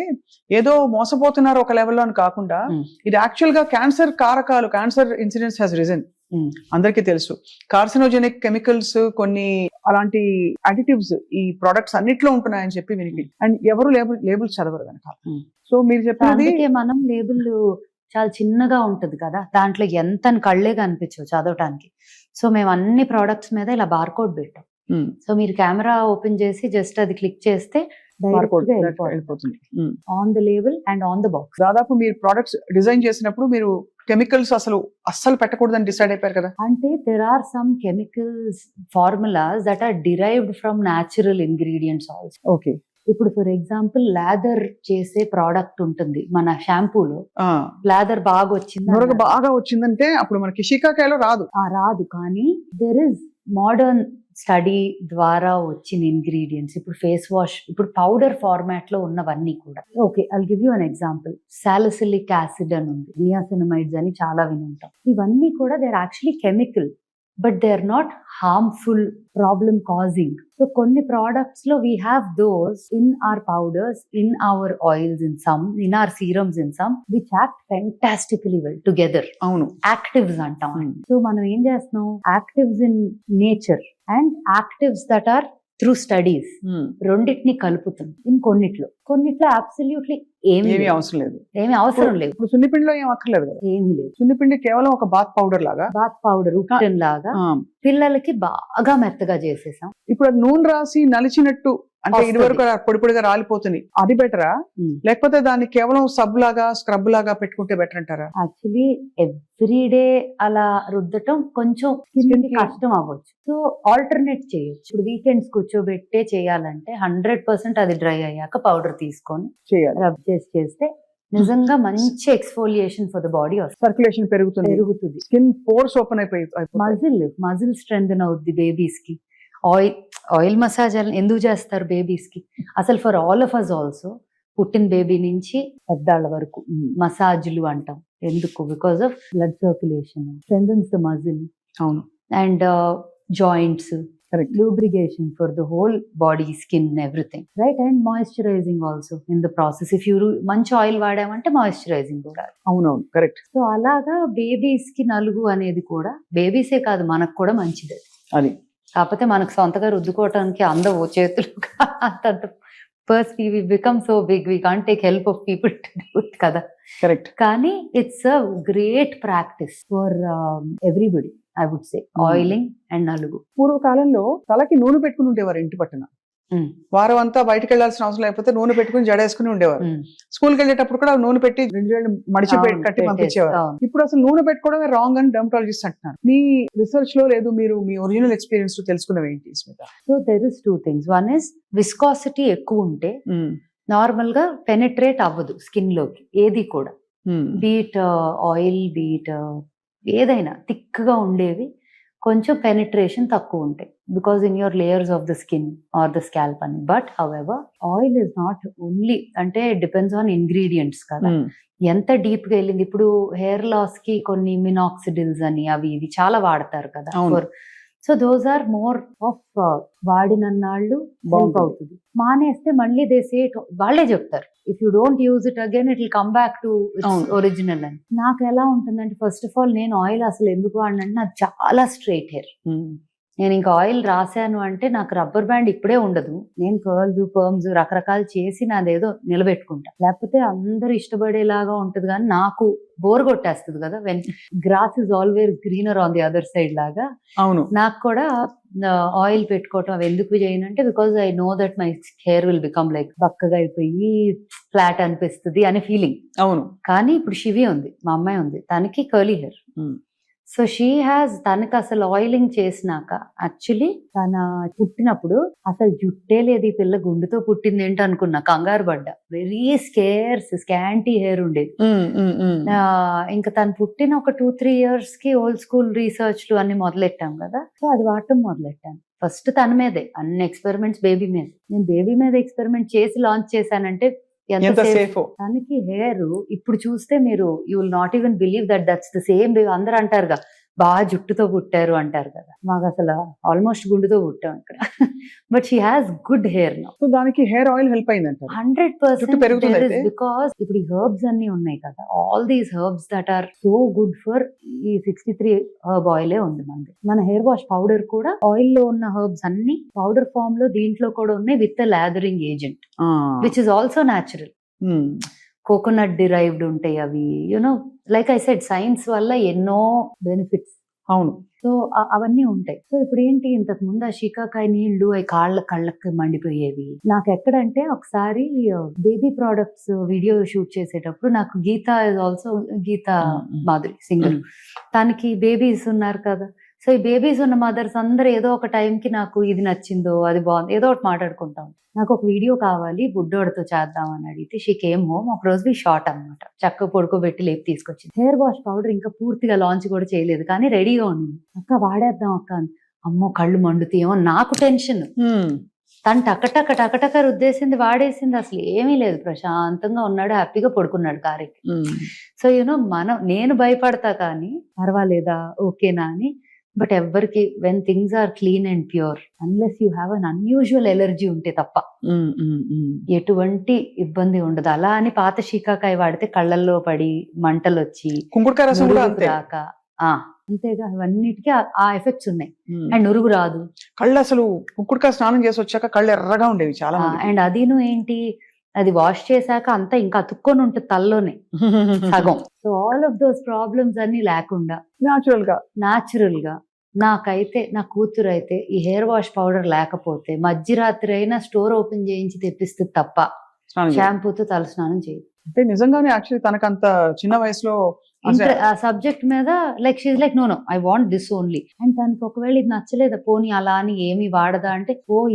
ఏదో మోసపోతున్నారు ఒక లెవెల్లో అని కాకుండా, ఇది యాక్చువల్ గా క్యాన్సర్ కారకాలు, క్యాన్సర్ ఇన్సిడెన్స్ హ్యాస్ రిజన్. అందరికీ తెలుసు కార్సినోజెనిక్ కెమికల్స్, కొన్ని అలాంటి అడిటివ్స్ ఈ ప్రొడక్ట్స్ అన్నిట్లో ఉంటున్నాయని చెప్పి వినికి, అండ్ ఎవరు లేబుల్ చదవరు కనుక. సో మీరు చెప్పినది, మనం లేబుల్ చాలా చిన్నగా ఉంటది కదా, దాంట్లో ఎంత కళ్ళే కనిపించవు చదవటానికి. సో మేము అన్ని ప్రోడక్ట్స్ మీద ఇలా బార్కోడ్ పెట్టాం. సో మీరు కెమెరా ఓపెన్ చేసి జస్ట్ అది క్లిక్ చేస్తే వెళ్ళిపోతుంది on the label and on the box. దాదాపు మీరు ప్రొడక్ట్స్ డిజైన్ చేసినప్పుడు మీరు కెమికల్స్ అస్సలు పెట్టకూడదని డిసైడ్ అయిపోయారు కదా? అంటే there are some chemicals formulas that are derived from natural ingredients also. Okay. ఇప్పుడు ఫర్ ఎగ్జాంపుల్ లాదర్ చేసే ప్రోడక్ట్ ఉంటుంది మన షాంపూలో, లాదర్ బాగా వచ్చింది, బాగా వచ్చిందంటే అప్పుడు మనకి షికాకాయలో రాదు, కానీ దెర్ ఇస్ మోడర్న్ స్టడీ ద్వారా వచ్చిన ఇంగ్రీడియంట్స్. ఇప్పుడు ఫేస్ వాష్, ఇప్పుడు పౌడర్ ఫార్మాట్ లో ఉన్నవన్నీ కూడా. Okay, I'll give you an example. Salicylic acid అని ఉంది, నియాసినమైడ్స్ అని చాలా వినుంటాం. ఇవన్నీ కూడా they are actually chemical, but they are not harmful, problem causing. So కొన్ని ప్రోడక్ట్స్ లో we have those in our powders, in our oils, in some, in our serums, in some which act fantastically well together. అవును, actives అంటాం. So మనం ఏం చేస్తున్నాం, actives in nature and actives that or through studies, రెండింటిని కలుపుతుంది. కొన్నిట్లో absolutely ఏమీ అవసరం లేదు. ఇప్పుడు సున్నిపిండిలో ఏం అక్కర్లేదు కదా? ఏమీ లేదు. సున్నిపిండి కేవలం ఒక బాత్ పౌడర్ ఉప్టన్ లాగా పిల్లలకి బాగా మెత్తగా చేసేసాం. ఇప్పుడు అది నూనె రాసి నలిచినట్టు, అంటే ఇది వరకు పొడి పొడిగా రాలిపోతుంది, అది బెటరా? లేకపోతే దాన్ని కేవలం సబ్ లాగా, స్క్రబ్ లాగా పెట్టుకుంటే బెటర్ అంటారా? యాక్చువల్లీ ఎవ్రీడే అలా రుద్దటం కొంచెం స్కిన్ కి కష్టం అవ్వచ్చు. సో ఆల్టర్నేట్ చేయొచ్చు. ఇప్పుడు వీకెండ్స్ కూర్చోబెట్టే చేయాలంటే 100% అది డ్రై అయ్యాక పౌడర్ తీసుకొని చేయాలి, రబ్ చేస్తే నిజంగా మంచి ఎక్స్ఫోలియేషన్ ఫర్ ద బాడీ వస్తుంది, సర్క్యులేషన్ పెరుగుతుంది, స్కిన్ పోర్స్ ఓపెన్ అయిపోయి మజిల్ స్ట్రెంథెన్ అవుద్ది. బేబీస్ కి ఆయిల్ మసాజ్ ఎందుకు చేస్తారు బేబీస్ కి? అసలు for all of us also, పుట్టిన బేబీ నుంచి పెద్దాళ్ళ వరకు మసాజ్లు అంటాం. ఎందుకు? Because of blood circulation, strengthens the muscle. అవును. And joints, Correct. lubrication for the whole body, skin, everything, right? And moisturizing also in the process. If you మంచి oil వాడామంటే మాయిశ్చరైజింగ్ కూడా. అవునవును, కరెక్ట్. సో అలాగా బేబీస్ కి నలుగు అనేది కూడా బేబీసే కాదు మనకు కూడా మంచిది. అది కాకపోతే మనకు సొంతగా రుద్దుకోవటానికి అందవు చేతులు అంతంత. First we become so big, we can't take help of people to do it కదా. కరెక్ట్. కానీ it's a great practice for everybody, I would say, oiling and నలుగు. పూర్వకాలంలో తలకి నూనె పెట్టుకుని ఉండేవారు ఇంటి పట్టున. వారం అంతా బయటకు వెళ్లాల్సిన అవసరం లేకపోతే నూనె పెట్టుకుని జడేసుకుని ఉండేవారు. స్కూల్కి వెళ్ళేటప్పుడు కూడా నూనె పెట్టి 2 వేళ్ళు మడిచి కట్టి పంపించేవారు. ఇప్పుడు అసలు నూనె పెట్టుకోవడమే రాంగ్ అని డెర్మటాలజిస్ట్ అంటున్నారు. మీ రీసెర్చ్ లో లేదు, మీరు మీ ఒరిజినల్ ఎక్స్పీరియన్స్ లో తెలుసుకున్నవి ఏంటి Smita? So there is 2 things. One is viscosity ఎక్కువ ఉంటే నార్మల్ గా పెనిట్రేట్ అవ్వదు స్కిన్ లోకి ఏది కూడా. బీట్ ఆయిల్, బీట్ ఏదైనా థిక్ గా ఉండేవి కొంచెం పెనిట్రేషన్ తక్కువ ఉంటాయి, because in your layers of the skin or the scalp అని. But however oil is not only, అంటే డిపెండ్స్ ఆన్ ఇంగ్రీడియంట్స్ కదా, ఎంత డీప్ గా వెళ్ళింది. ఇప్పుడు హెయిర్ లాస్ కి కొన్ని మినాక్సిడిల్స్ అని అవి ఇవి చాలా వాడతారు కదా. So those are more of వాడినన్నాళ్ళు హెల్ప్ అవుతుంది. మానేస్తే మళ్ళీ దేసే వాళ్ళే చెప్తారు, if you don't use it again it will come back to original అని. నాకు ఎలా ఉంటుందంటే, ఫస్ట్ ఆఫ్ ఆల్ నేను ఆయిల్ అసలు ఎందుకు వాడినంటే నాకు చాలా స్ట్రైట్ హెయిర్. నేను ఇంకా ఆయిల్ రాశాను అంటే నాకు రబ్బర్ బ్యాండ్ ఇప్పుడే ఉండదు. నేను కర్ల్స్, పర్మ్స్ రకరకాలు చేసి నాదేదో నిలబెట్టుకుంటా, లేకపోతే అందరూ ఇష్టపడేలాగా ఉంటది. కానీ నాకు బోర్ కొట్టేస్తుంది కదా, when grass is always greener on the other side లాగా. అవును, నాకు కూడా ఆయిల్ పెట్టుకోవటం అవి ఎందుకు చేయనంటే, because I know that my hair will become like బక్కగా అయిపోయి ఫ్లాట్ అనిపిస్తుంది అనే ఫీలింగ్. అవును. కానీ ఇప్పుడు శివి ఉంది, మా అమ్మాయి ఉంది, తనకి curly hair. So she has, తనకి అసలు ఆయిలింగ్ చేసినాక యాక్చువల్లీ తన పుట్టినప్పుడు అసలు జుట్టే లేదు, ఈ పిల్ల గుండుతో పుట్టింది ఏంటి అనుకున్నా, కంగారు పడ్డా. వెరీ స్కాంటీ హెయిర్ ఉండేది. ఇంకా తను పుట్టిన ఒక 2-3 years కి ఓల్డ్ స్కూల్ రీసెర్చ్లు అన్ని మొదలెట్టాం కదా. సో అది వాడటం మొదలెట్టాను. ఫస్ట్ తన మీదే అన్ని ఎక్స్పెరిమెంట్స్, బేబీ మీద. నేను బేబీ మీద ఎక్స్పెరిమెంట్ చేసి లాంచ్ చేశానంటే ఎంత సేఫ్. తనకి హెయిర్ ఇప్పుడు చూస్తే మీరు you will not even believe that that's the same baby. అందరూ అంటారుగా బాగా జుట్టుతో పుట్టారు అంటారు కదా, మాకు అసలు ఆల్మోస్ట్ గుండుతో పుట్టాం ఇక్కడ. But she has good hair now. So దానికి హెయిర్ ఆయిల్ హెల్ప్ అయింది అంటారు. 100% బికాస్ ఇప్పుడు ఈ హెర్బ్స్ అన్ని ఉన్నాయి కదా, all these herbs that are so good for, ఈ 63 హెర్బ్ ఆయిలే ఉంది మనది. మన హెయిర్ వాష్ పౌడర్ కూడా ఆయిల్ లో ఉన్న హెర్బ్స్ అన్ని పౌడర్ ఫామ్ లో దీంట్లో కూడా ఉన్నాయి, with lathering agent which is also natural. Coconut derived ఉంటాయి అవి. You know like I said, science వల్ల ఎన్నో బెనిఫిట్స్. అవును. సో అవన్నీ ఉంటాయి. సో ఇప్పుడు ఏంటి, ఇంతకు ముందు ఆ షికాకాయ నీళ్లు అవి కళ్ళకి మండిపోయేవి. నాకు ఎక్కడంటే ఒకసారి బేబీ ప్రోడక్ట్స్ వీడియో షూట్ చేసేటప్పుడు నాకు Geetha is also, Geetha Madhuri singer, తనకి బేబీస్ ఉన్నారు కదా. సో ఈ బేబీస్ ఉన్న మదర్స్ అందరూ ఏదో ఒక టైంకి నాకు ఇది నచ్చిందో అది బాగుంది ఏదో ఒకటి మాట్లాడుకుంటాం. నాకు ఒక వీడియో కావాలి బుడ్డోడితో చేద్దామని అడిగితే షీ కేమ్ హోమ్. ఒక రోజు షార్ట్ అనమాట, చక్క పడుకోబెట్టి లేపి తీసుకొచ్చింది. హెయిర్ వాష్ పౌడర్ ఇంకా పూర్తిగా లాంచ్ కూడా చేయలేదు, కానీ రెడీగా ఉంది. అక్క వాడేద్దాం అక్క. అమ్మో కళ్ళు మండుతాయేమో నాకు టెన్షన్. తను టకటక రుద్దేసింది, వాడేసింది, అసలు ఏమీ లేదు, ప్రశాంతంగా ఉన్నాడు, హ్యాపీగా పడుకున్నాడు కారెక్కి. సో నేను భయపడతా కానీ పర్వాలేదా ఓకేనా అని. బట్ ఎవ్వరికి when things are clean and pure, unless you have an unusual allergy ఉంటే తప్ప ఎటువంటి ఇబ్బంది ఉండదు. అలా అని పాత షీకాకాయ వాడితే కళ్ళల్లో పడి మంటలు వచ్చి రాక, అంతేగా ఇవన్నిటికీ ఆ ఎఫెక్ట్స్ ఉన్నాయి. అండ్ నురుగు రాదు. కళ్ళు అసలు కుంకుడుకాయ స్నానం చేసి వచ్చాక కళ్ళు ఎర్రగా ఉండేవి చాలా. అండ్ అదిను ఏంటి, అది వాష్ చేశాక అంతా ఇంకా అతుక్కొని ఉంటుంది తల్లోనే సగం. So all of those problems అన్ని లేకుండా న్యాచురల్ గా నాకైతే, నా కూతురు అయితే ఈ హెయిర్ వాష్ పౌడర్ లేకపోతే మధ్యరాత్రి అయినా స్టోర్ ఓపెన్ చేయించి తెప్పిస్తుంది తప్ప షాంపూతో తలస్నానం చేయదు. అంటే నిజంగానే యాక్చువల్లీ తనకంత చిన్న వయసులో ఆ సబ్జెక్ట్ మీద like she's like no I want this only. And తనకి ఒకవేళ ఇది నచ్చలేదా, పోనీ అలా అని ఏమి వాడదా అంటే,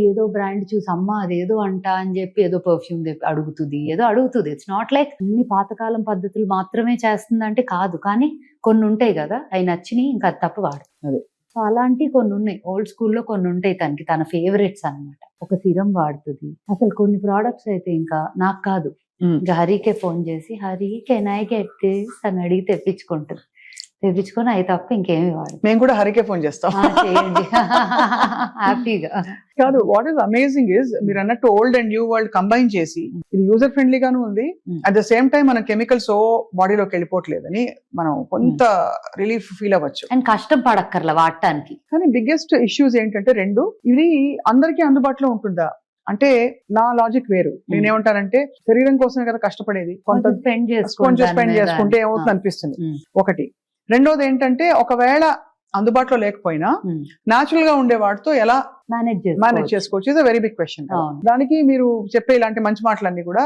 ఏదో బ్రాండ్ చూసి అమ్మా అదేదో అంట అని చెప్పి ఏదో పర్ఫ్యూమ్ అడుగుతుంది, ఏదో అడుగుతుంది. ఇట్స్ నాట్ లైక్ అన్ని పాతకాలం పద్ధతులు మాత్రమే చేస్తుందంటే కాదు, కానీ కొన్ని ఉంటాయి కదా అవి నచ్చినాయి, ఇంకా అది తప్ప వాడు. సో అలాంటివి కొన్ని ఉన్నాయి, ఓల్డ్ స్కూల్లో కొన్ని ఉంటాయి తనకి, తన ఫేవరెట్స్ అనమాట. ఒక సిరం వాడుతుంది. అసలు కొన్ని ప్రోడక్ట్స్ అయితే ఇంకా నాకు కాదు, ఇంకా హరికే ఫోన్ చేసి Hari can I get this అని అడిగి తెప్పించుకుంటుంది. తెప్పించుకొని అవి తప్ప ఇంకేమి వాడు. మేము కూడా హరికే ఫోన్ చేస్తాం. చేయండి హ్యాపీగా. కాదు, వాట్ ఈస్ అమేజింగ్ ఇస్ మీరు అన్నట్టు old and new world combine చేసి ఇది యూజర్ ఫ్రెండ్లీ గాను ఉంది. అట్ ద సేమ్ టైం మన కెమికల్స్ బాడీలోకి వెళ్ళిపోవట్లేదని మనం కొంత రిలీఫ్ ఫీల్ అవ్వచ్చు. అండ్ కష్టం పడక్కర్లా వాడటానికి. కానీ బిగ్గెస్ట్ ఇష్యూస్ ఏంటంటే రెండు, ఇది అందరికీ అందుబాటులో ఉంటుందా అంటే నా లాజిక్ వేరు. నేనేమంటానంటే శరీరం కోసమే కదా కష్టపడేది, కొంత స్పెండ్ స్పెండ్ చేసుకుంటే ఏమవుతుంది అనిపిస్తుంది ఒకటి. రెండోది ఏంటంటే ఒకవేళ అందుబాటులో లేకపోయినా న్యాచురల్ గా ఉండే వాటితో ఎలా మేనేజ్ చేసుకోవచ్చు is a very big question. దానికి మీరు చెప్పే ఇలాంటి మంచి మాటలన్నీ కూడా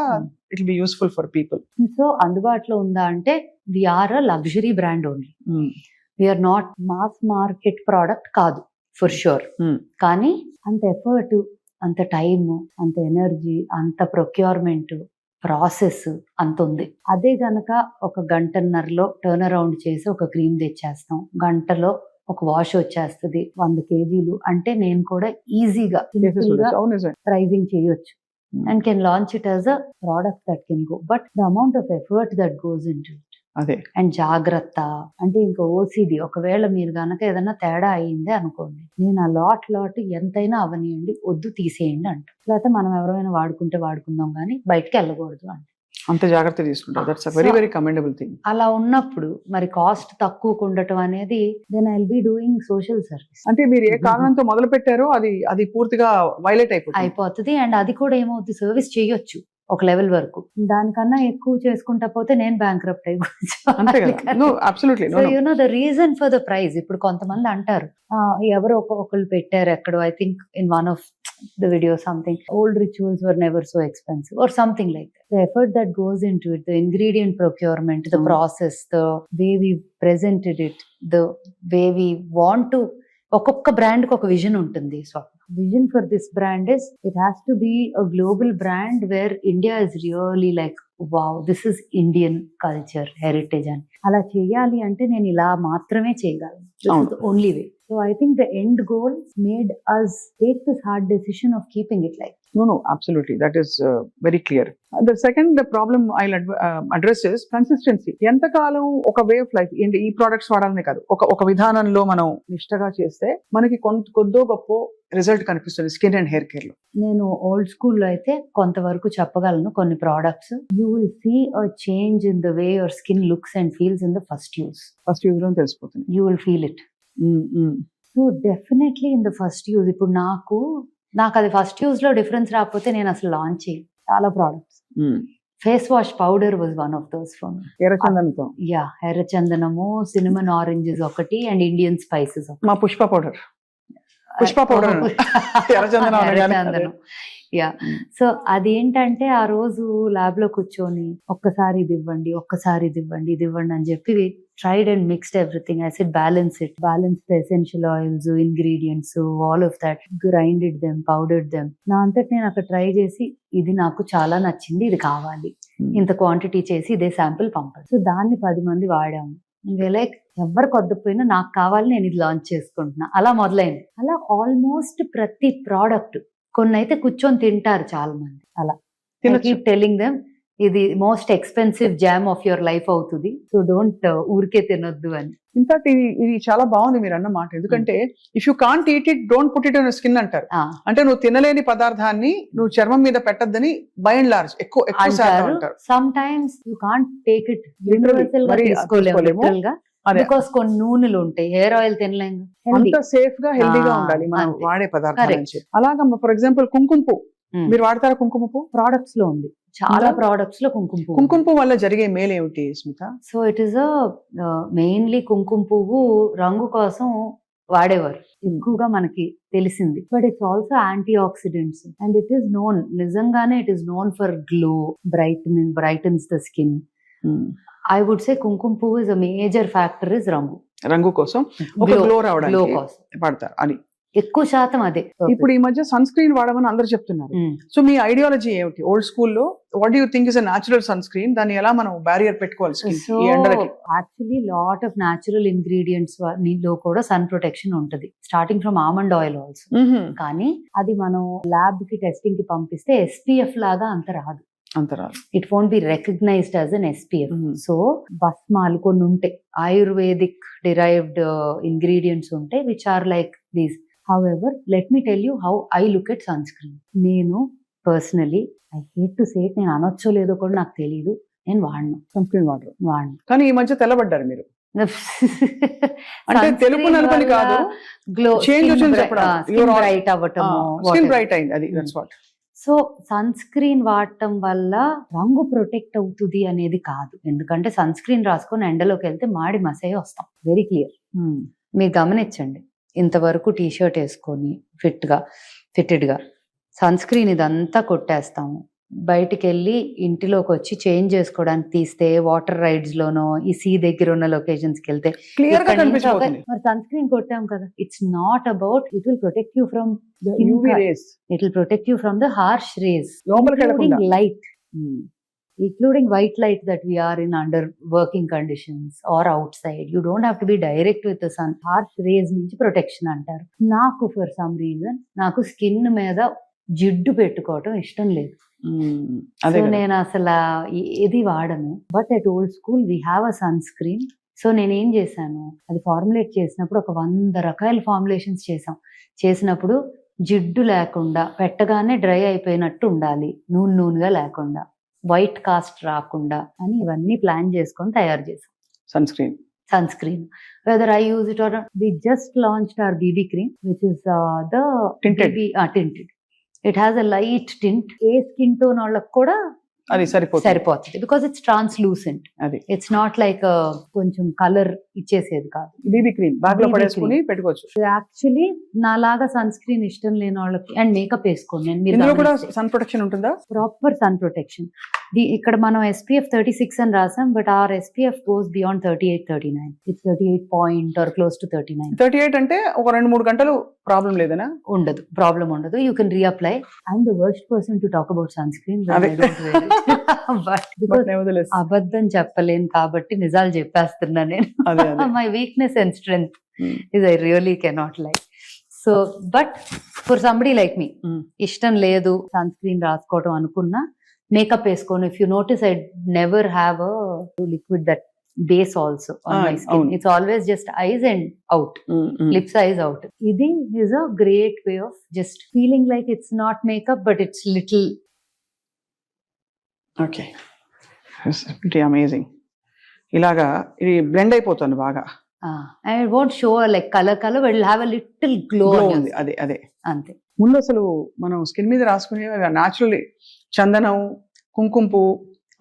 it will be useful for people. So అందుబాటులో ఉందా అంటే we're a luxury brand only, we're not mass market product కాదు ఫర్ షూర్. కానీ అంత ఎఫర్ట్, అంత టైమ్, అంత ఎనర్జీ, అంత ప్రొక్యూర్మెంట్ ప్రాసెస్ అంత ఉంది. అదే గనక ఒక గంటన్నరలో టర్న్ అరౌండ్ చేసి ఒక క్రీమ్ తెచ్చేస్తాం, గంటలో ఒక వాష్ వచ్చేస్తుంది 100 kgs అంటే నేను కూడా ఈజీగా ప్రైజింగ్ చేయొచ్చు and can launch it as a product that can go. But the amount of effort that goes in to అదే అండ్ జాగ్రత్త అంటే ఇంకా ఓసిడి. ఒకవేళ మీరు గనక ఏదైనా తేడా అయ్యింది అనుకోండి, నేను ఆ లాట్ ఎంతైనా అవనియండి, వద్దు తీసేయండి అంట. లేకపోతే మనం ఎవరైనా వాడుకుంటే వాడుకుందాం కానీ బయటకి వెళ్ళకూడదు అంట. అంత జాగ్రత్త తీసుకుంటారు. That's very very commendable thing. అలా ఉన్నప్పుడు మరి కాస్ట్ తక్కువ ఉండటం అనేది then I will be doing social service. అంటే మీరు ఏ కారణంతో మొదలు పెట్టారో అది పూర్తిగా వైలేట్ అయిపోతుంది. అండ్ అది కూడా ఏమవుతుంది, సర్వీస్ చేయొచ్చు ఒక లెవెల్ వరకు. దానికన్నా ఎక్కువ చేసుకుంటా పోతే నేను బ్యాంక్రప్ట్ అయిపోవచ్చు. You know the reason for the price. ఇప్పుడు కొంతమంది అంటారు ఎవరో ఒకళ్ళు పెట్టారు ఎక్కడో, I think in one of the video something, old rituals were never so expensive or something like that. The effort that goes into it, the ingredient procurement, the process, the way we presented it, the way we want to, ఒక్కొక్క brand కి ఒక vision ఉంటుంది. So vision for this brand is it has to be a global brand where India is really like wow this is Indian culture heritage అని. అలా చేయాలి అంటే నేను ఇలా మాత్రమే చేయగలను, only way. So I think the end goal made us take this hard decision of keeping it like. No, absolutely. That is very clear. The second problem I'll address is consistency. ఎంతకాలం ఒక way of life ఏంటి, ఈ products వాడాలనే కాదు, ఒక విధానంలో మనం నిష్టగా చేస్తే మనకి కొద్దో గొప్ప రిజల్ట్ కనిపిస్తుంది స్కిన్ అండ్ హెయిర్ కేర్ లో. నేను ఓల్డ్ స్కూల్లో అయితే కొంతవరకు చెప్పగలను. కొన్ని products you will see a change in the way your skin looks and feels in the first use లో తెలిసిపోతుంది. You will feel it. So definitely in the first use. ఇప్పుడు నాకు అది ఫస్ట్ యూజ్ లో డిఫరెన్స్ రాకపోతే నేను అసలు launch చేయి చాలా products. Face wash powder was one of those for me. ఎర్రచందనము, సినిమన్ ఆరెంజెస్ ఒకటి అండ్ ఇండియన్ స్పైసెస్. మా పుష్ప పౌడర్ ఎర్రచందనం. యా. సో అదేంటంటే ఆ రోజు ల్యాబ్ లో కూర్చొని ఒక్కసారి ఇది ఇవ్వండి, ఒక్కసారి ఇది ఇవ్వండి, ఇది ఇవ్వండి అని చెప్పి tried and mixed everything. I said balance the essential oils, ingredients, all of that, grinded them, powdered them. నా అంతటి నేను అక్కడ ట్రై చేసి ఇది నాకు చాలా నచ్చింది, ఇది కావాలి, ఇంత క్వాంటిటీ చేసి ఇదే శాంపిల్ పంపాను. సో దాన్ని 10 మంది వాడాము. లైక్ ఎవరు కొద్దపోయినా నాకు కావాలి, నేను ఇది లాంచ్ చేసుకుంటున్నా. అలా మొదలైంది. అలా ఆల్మోస్ట్ ప్రతి ప్రోడక్ట్. కొన్ని అయితే కూర్చొని తింటారు చాలా మంది. అలా కీప్ టెల్లింగ్ దెమ్ ఇది most expensive jam of your life అవుతుంది, సో డోంట్ ఊరికే తినొద్దు అని. ఇన్ఫాక్ట్ ఇది చాలా బాగుంది మీరు అన్న మాట. ఎందుకంటే if you can't eat it don't put it in skin అంటారు. అంటే నువ్వు తినలేని పదార్థాన్ని నువ్వు చర్మం మీద పెట్టద్దని బై అండ్ లార్జ్ ఎక్కువ శాతం అంటారు. Some times you can't take it universal గా తీసుకోలేము బికాస్ కొన్ని నూనెలు ఉంటాయి, హెయిర్ ఆయిల్ తినలేము. అంత సేఫ్ గా హెల్దీగా ఉండాలి మనం వాడే పదార్థాల నుంచి. అలాగా ఫర్ ఎగ్జాంపుల్ కుంకుమ పువ్వు మీరు వాడతారా? కుంకుమ పువ్వు ప్రోడక్ట్స్ లో ఉంది, చాలా ప్రోడక్ట్స్ లో కుంకుమ పువ్వు వల్ల జరిగే మేలు ఏమిటి Smitha? So it is mainly కుంకుమ పువ్వు రంగు కోసం వాడేవారు ఎక్కువగా మనకి తెలిసింది. But it's also anti oxidants and it is known, నిజంగానే it is known for glow, brightens the skin. I would say కుంకుమ పువ్వు is a major factor is రంగు కోసం, ఒక గ్లో రావడానికి పడతారు అని ఎక్కువ శాతం అదే. ఇప్పుడు ఈ మధ్య సన్ స్క్రీన్ వాడమని అందరూ చెప్తున్నారు. సో మీ ఐడియాలజీ ఏమిటి? ఓల్డ్ స్కూల్లో what do you think is a natural sun screen, దాన్ని ఎలా మనం బ్యారియర్ పెట్టుకోవాలి స్కిన్ కి ఈ ఎండలకి? Actually lot of natural ingredients లో కూడా సన్ ప్రొటెక్షన్ ఉంటది, starting from almond oil also. కానీ అది మనం ల్యాబ్ కి టెస్టింగ్ కి పంపిస్తే SPF లాగా అంత రాదు. అంతరాలు. It won't be recognized as an SPF. Mhm. So భస్మాలు కొన్ని ఉంటాయి, ఆయుర్వేదిక్ డిరైవ్డ్ ఇంగ్రీడియంట్స్ ఉంటాయి which are like these. However let me tell you how I look at sunscreen. నేను personally, I hate to say it, నేను అనొచ్చో లేదో కూడా నాకు తెలియదు, నేను వాడను. సన్ స్క్రీన్ వాడరు కానీ ఈ మధ్య తెల్లబడ్డారు మీరు. అంటే తెలుపు నలుపుని కాదు, గ్లో, చేంజ్ వచ్చింది చెప్పడం. స్కిన్ బ్రైట్ అవ్వటము, స్కిన్ బ్రైట్ అయింది, అది that's what. So sun screen వాడటం వల్ల రంగు ప్రొటెక్ట్ అవుతుంది అనేది కాదు, ఎందుకంటే సన్ స్క్రీన్ రాసుకొని ఎండలోకి వెళ్తే మాడి మసే వస్తాం, వెరీ క్లియర్. మీరు గమనించండి, ఇంతవరకు టీషర్ట్ వేసుకొని ఫిట్టెడ్గా సన్ స్క్రీన్ ఇదంతా కొట్టేస్తాము, బయటికి వెళ్ళి ఇంటిలోకి వచ్చి చేంజ్ చేసుకోవడానికి తీస్తే వాటర్ రైడ్స్ లోనో ఈ సీ దగ్గర ఉన్న లొకేషన్స్ కి వెళ్తే క్లియర్ గా ఇక్కడ నుంచి కనిపించబోతుంది. మరి సన్ స్క్రీన్ కొట్టాం కదా, it's not about it will protect you from UV rays it will protect you from the harsh rays, లోపలికి వెళ్ళకుండా. Light, including white light that we are in under working conditions or outside. You don't have to be direct with the sun. Harsh rays నుంచి protection అంటారు. నాకు for some reason నాకు skin మీద జిడ్డు పెట్టుకోవటం ఇష్టం లేదు, అదే సో కదా. నేను అసలు ఏది వాడను. But at old school we have a son screen. So నేనేం చేశాను, అది ఫార్ములేట్ చేసినప్పుడు ఒక 100 రకాల ఫార్ములేషన్స్ చేసినప్పుడు జిడ్డు లేకుండా, పెట్టగానే డ్రై అయిపోయినట్టు ఉండాలి, నూనెగా లేకుండా, వైట్ కాస్ట్ రాకుండా అని ఇవన్నీ ప్లాన్ చేసుకొని తయారు చేసాం sun screen. Whether I use it or we just launched our BB cream which is the Tinted. tinted. It has a light tint. A skin tone వాళ్ళకి కూడా అది సరిపోతుంది బికాస్ ఇట్స్ ట్రాన్స్లూసెంట్. అది ఇట్స్ నాట్ లైక్ కొంచెం colour ఇచ్చేసేది కాదు. BB cream bag లో BB పడేసుకుని పెట్టుకోవచ్చు. Actually నాలాగా సన్ స్క్రీన్ ఇష్టం లేని వాళ్ళకి అండ్ మేకప్ వేసుకోండి, ఇందులో కూడా మీరు సన్ ప్రొటెక్షన్ ఉంటుందా? Proper sun protection. ఇక్కడ మనం SPF 36 అని రాసాం, but our SPF goes beyond 38, 39. It's 38 point or close to 39. 38 అంటే ఒక 2-3 గంటలు ప్రాబ్లం లేదనా? ఉండదు, ప్రాబ్లం ఉండదు. You can reapply. I'm the worst person to talk about sunscreen, but because అబద్ధం చెప్పలేను కాబట్టి నిజాలు చెప్పేస్తున్నా నేను. My weakness and strength is I really cannot like. So but for somebody like me, ఇష్టం లేదు సన్ స్క్రీన్ రాసుకోవడం అనుకున్నా, మేకప్ వేసుకోను. If you notice I never have a liquid that base also on my skin. It's always just eyes and out, lips eyes out. ఇది is a great way of just feeling like it's not makeup but it's little. Okay, amazing. ఇలాగా ఇది blend అయిపోతుంది బాగా. And it won't show like color, but it'll have a little glow on ఉంది. your అదే అదే అంతే. ముందు అసలు మనం స్కిన్ మీద రాసుకునే న్యాచురల్లీ చందనం, కుంకుమ పువ్వు,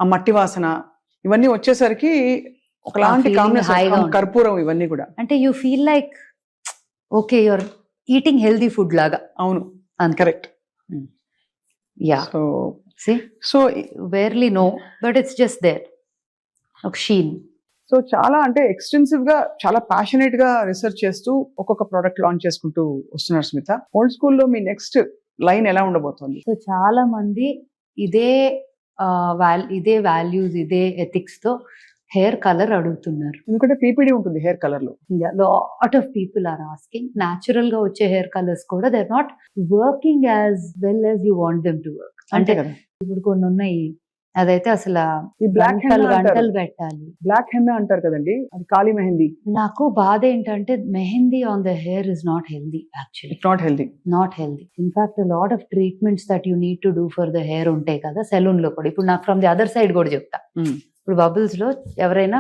ఆ మట్టి వాసన ఇవన్నీ వచ్చేసరికి ఒకలాంటి feeling కాంబినేషన్, హాయిగా ఉంటుంది. కర్పూరం ఇవన్నీ కూడా. అంటే you feel like okay you're eating healthy food లాగా. అవును, అంతే. Correct. Yeah, so see, so barely know, but it's just there. ఒక షీన్. సో చాలా అంటే ఎక్స్టెన్సివ్ గా, చాలా ప్యాషనేట్ గా రీసెర్చ్ చేస్తూ ఒక్కొక్క ప్రోడక్ట్ లాంచ్ చేసుకుంటూ వస్తున్నారు స్మిత. ఓల్డ్ స్కూల్లో మీ నెక్స్ట్ లైన్ ఎలా ఉండబోతోంది? సో చాలా మంది ఇదే వాల్యూస్, ఇదే ఎథిక్స్ తో హెయిర్ కలర్ అడుగుతున్నారు. ఎందుకంటే PPD ఉంటుంది హెయిర్ కలర్ లో. Lot of people are asking. Natural గా వచ్చే హెయిర్ కలర్స్ కూడా they are not working as well as you want them to work. అంటే ఇప్పుడు కొన్ని ఉన్నాయి, అదైతే అసలు ఈ బ్లాక్ గంటలు పెట్టాలి. బ్లాక్ హెన్నా అంటారు కదండి, అది కాళీ మెహందీ. నాకు బాధ ఏంటంటే mehndi on the hair is not healthy actually. It's not healthy. Not healthy. In fact lot of treatments that you need to do for the hair ఉంటాయి కదా సెలూన్ లో కూడా. ఇప్పుడు నాకు ఫ్రమ్ ది అదర్ సైడ్ కూడా చెప్తా. ఇప్పుడు బబుల్స్ లో ఎవరైనా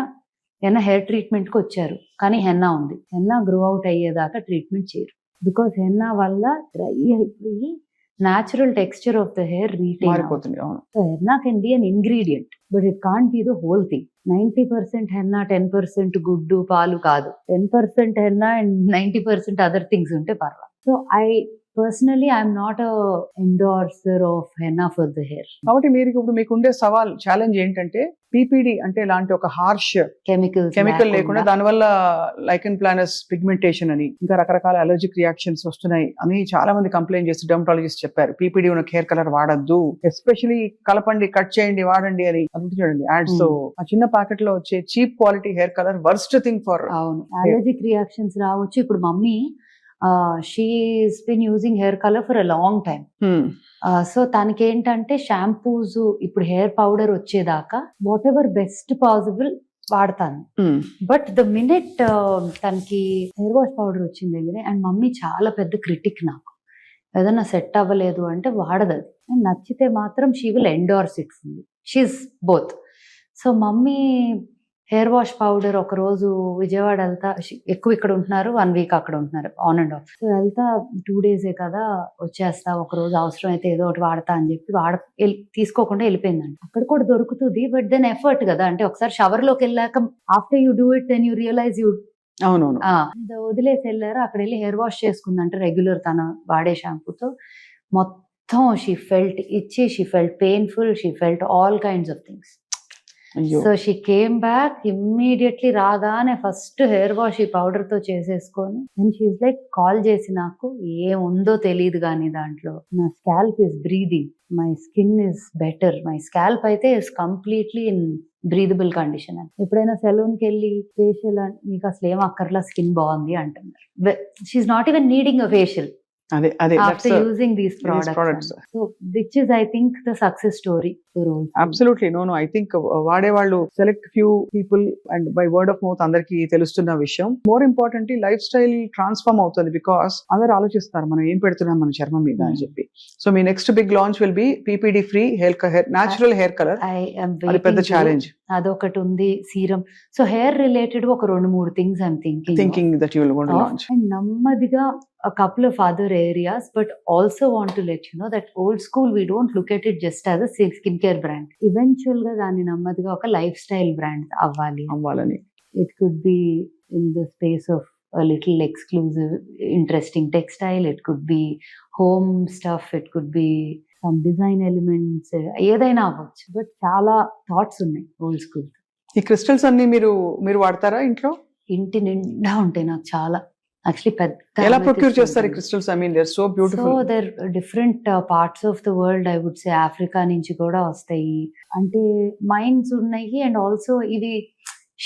హెయిర్ ట్రీట్మెంట్ కి వచ్చారు కానీ హెన్నా ఉంది, హెన్నా గ్రో అవుట్ అయ్యేదాకా ట్రీట్మెంట్ చేయరు. బికాస్ హెన్నా వల్ల డ్రై అయిపోయి natural texture of the hair retain. మారిపోతుంది. అవును. So henna can be an ingredient, but it can't be the whole thing. 90% henna, 10% guddu paalu kaadu. 10% henna and 90% other things unte parva. So personally I'm not a endorser of henna for the hair. కాబట్టి మీరు ఇప్పుడు మీకు ఉండే సవాల్, challenge ఏంటంటే PPD అంటే ఇలాంటి ఒక హార్ష్ కెమికల్ లేకుండా, దానివల్ల లైకెన్ ప్లానస్ పిగ్మెంటేషన్ అని ఇంకా రకరకాల అలర్జిక్ రియాక్షన్స్ వస్తున్నాయి అని చాలా మంది కంప్లైంట్ చేసి డెర్మటాలజిస్ట్ చెప్పారు. PPD ఉన్న హెయిర్ కలర్ వాడద్దు, ఎస్పెషలీ కలపండి, కట్ చేయండి, వాడండి అని. అది చూడండి యాడ్స్ తో ఆ చిన్న ప్యాకెట్ లో వచ్చే cheap quality hair colour worst thing for. అవును, అలర్జిక్ రియాక్షన్స్ రావచ్చు. ఇప్పుడు mummy she's been using hair colour for a long time. So తనకి ఏంటంటే షాంపూస్ ఇప్పుడు హెయిర్ పౌడర్ వచ్చేదాకా వాట్ ఎవర్ బెస్ట్ పాసిబుల్ వాడతాను. బట్ ద మినిట్ తనకి హెయిర్ వాష్ పౌడర్ వచ్చింది అండ్ మమ్మీ చాలా పెద్ద క్రిటిక్ నాకు, ఏదైనా సెట్ అవ్వలేదు అంటే వాడదు, అది నచ్చితే మాత్రం she will endorse it fully. She's both. So mummy hair wash powder ఒక రోజు విజయవాడ వెళ్తా, ఎక్కువ ఇక్కడ ఉంటున్నారు, 1 వీక్ అక్కడ ఉంటున్నారు, ఆన్ అండ్ ఆఫ్. సో వెళ్తా 2 డేసే కదా వచ్చేస్తా, ఒక రోజు అవసరం అయితే ఏదో ఒకటి వాడతా అని చెప్పి తీసుకోకుండా వెళ్ళిపోయిందండి. అక్కడ కూడా దొరుకుతుంది, బట్ దెన్ ఎఫర్ట్ కదా, అంటే ఒకసారి షవర్ లోకి వెళ్ళాక after you do it then you realise you. అవునవును. వదిలేసి వెళ్ళారు. అక్కడ వెళ్ళి హెయిర్ వాష్ చేసుకుందంటే రెగ్యులర్ తన వాడే షాంపూతో. మొత్తం షీ ఫెల్ట్ ఇచ్చి, she felt painful, she felt all kinds of things. So she came back immediately. రాగానే ఫస్ట్ హెయిర్ వాష్ ఈ పౌడర్ తో చేసేసుకొని అండ్ షీఈస్ లైక్ కాల్ చేసి, నాకు ఏముందో తెలియదు కానీ దాంట్లో నా scalp is breathing, my skin is better, my scalp అయితే is completely in breathable condition అని. ఎప్పుడైనా సెలూన్కి వెళ్ళి ఫేషియల్ మీకు అసలు ఏం అక్కర్లా, స్కిన్ బాగుంది అంటున్నారు. She's not even needing a facial after using these products. So which is I think the success story for all. Absolutely. No, I think వాడే వాళ్ళు select few people and by word of mouth అందరికి తెలుస్తున్న విషయం. More importantly life style transform అవుతుంది, because అందరు ఆలోచిస్తారు మనం ఏం పెడుతున్నాం మన చర్మం మీద అని చెప్పి. సో మీ next big launch will be PPD free hair natural hair colour. అది పెద్ద ఛాలెంజ్. అదొకటి ఉంది, సీరం. సో హెయిర్ రిలేటెడ్ ఒక 2-3 things I'm thinking that you will going to launch. And నెమ్మదిగా a couple of other areas, but also want to let you know that old school we don't look at it just as a skincare brand. Eventual ga dani nammadiga oka lifestyle brand avvalani. It could be in the space of a little exclusive interesting textile, it could be home stuff, it could be some design elements, ఏదైనా అవ్వచ్చు. But చాలా thoughts ఉన్నాయి old school. ఈ crystals అన్ని మీరు వాడతారా ఇంట్లో? ఇంటి నిండా ఉంటాయి నాకు చాలా. Actually పెద్ద ఎలా ప్రొక్యూర్ చేస్తారు crystals? I mean they are so beautiful. So there different parts of the world, I would say Africa నుంచి కూడా వస్తాయి. అంటే మైన్స్ ఉన్నాయి అండ్ ఆల్సో ఇవి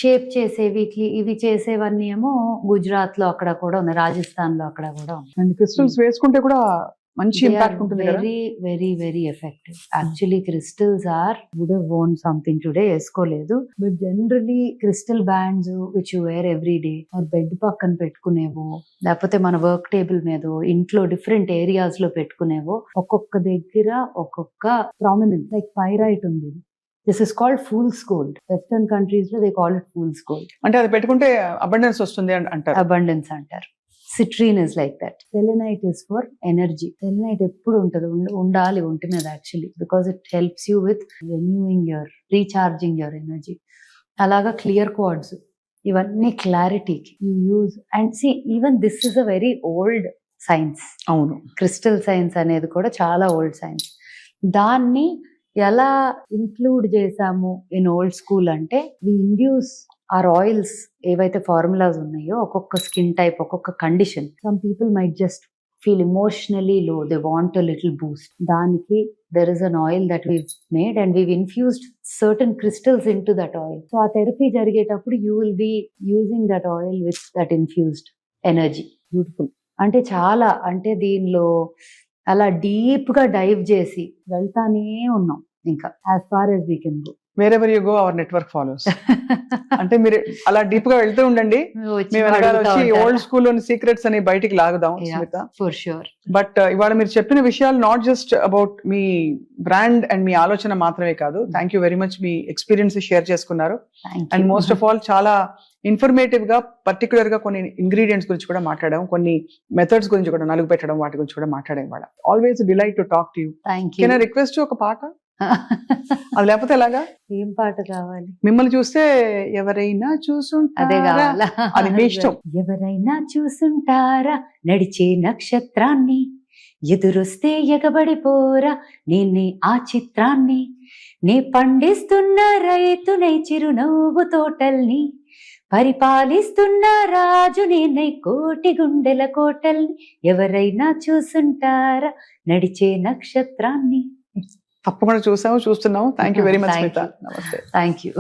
షేప్ చేసేవి, ఇవి చేసేవన్నీ ఏమో గుజరాత్ లో అక్కడ కూడా ఉన్నాయి, రాజస్థాన్ లో అక్కడ కూడా ఉన్నాయి. అండ్ క్రిస్టల్స్ వేసుకుంటే కూడా మంచి ఇంపాక్ట్ ఉంటుంది కదా. Very very very effective. Actually crystals would have worn something today, వేసుకోలేదు, but generally crystal bands which you wear every day or bed పక్కన పెట్టుకునేవో, లేకపోతే మన వర్క్ టేబుల్ మీద ఇంట్లో డిఫరెంట్ ఏరియాస్ లో పెట్టుకునేవో, ఒక్కొక్క దగ్గర ఒక్కొక్క ప్రామినెన్స్. లైక్ పైరైట్ ఉంది, this is called fool's gold. Western countries లో they call it fool's gold. అంటే అది పెట్టుకుంటే అబండెన్స్ వస్తుంది అంటారు. అబండెన్స్ అంటారు. Citrine is like that. Selenite is for energy. Selenite ఎప్పుడు ఉండాలి ఒంటి మీద actually, because it helps you with renewing recharging your energy. అలాగా క్లియర్ క్వార్ట్స్, ఇవన్నీ క్లారిటీకి you use. And see even this is a very old science. అవును, crystal science అనేది కూడా చాలా ఓల్డ్ సైన్స్. దాన్ని ఎలా ఇంక్లూడ్ చేసాము ఇన్ ఓల్డ్ స్కూల్ అంటే, వి ఇండ్యూస్ ఆర్ ఆయిల్స్ ఏవైతే ఫార్ములాస్ ఉన్నాయో, ఒక్కొక్క స్కిన్ టైప్, ఒక్కొక్క condition. Some people might just feel emotionally low, they want a little boost. దానికి there is an oil that we've made and we've infused certain crystals into that oil. So ఆ therapy జరిగేటప్పుడు you will be using that oil with that infused energy. Beautiful. అంటే చాలా, అంటే దీనిలో అలా deep గా dive చేసి వెళ్తానే ఉన్నాం ఇంకా as far as we can go. wherever you go our network follows. అంటే మీరు అలా డీప్ గా వెళ్తూ ఉండండి, మేము వెనకాల వచ్చి ఓల్డ్ స్కూల్ లోని సీక్రెట్స్ అని బయటికి లాగుదాం స్మిత. For sure. బట్ ఇవాళ మీరు చెప్పిన విషయాలు నాట్ జస్ట్ అబౌట్ మీ బ్రాండ్ అండ్ మీ ఆలోచన మాత్రమే కాదు. థ్యాంక్ యూ వెరీ మచ్, మీ ఎక్స్పీరియన్స్ షేర్ చేసుకున్నారు. అండ్ మోస్ట్ ఆఫ్ ఆల్ చాలా ఇన్ఫర్మేటివ్ గా, పర్టికులర్ గా కొన్ని ఇంగ్రీడియంట్స్ గురించి కూడా మాట్లాడాం, కొన్ని మెథడ్స్ గురించి కూడా, నలుగు పెట్టడం వాటి గురించి కూడా మాట్లాడాం. ఇవాళ always delight to talk to you. Can I request ఒక పాట? అది లేకపోతే ఎలాగా? ఏం పాట కావాలి? మిమ్మల్ని చూస్తే ఎవరైనా చూసుంటారా, అది మీ ఇష్టం. ఎవరైనా చూసుంటారా నడిచే నక్షత్రాన్ని, ఎదురొస్తే ఎగబడిపోరా నేనే ఆ చిత్రాన్ని, నే పండిస్తున్న రైతునై చిరునవ్వు తోటల్ని, పరిపాలిస్తున్న రాజు నేనై కోటి గుండెల కోటల్ని, ఎవరైనా చూసుంటారా నడిచే నక్షత్రాన్ని. తప్పకుండా చూస్తున్నాము. Thank you very much Smitha. నమస్తే. Thank you.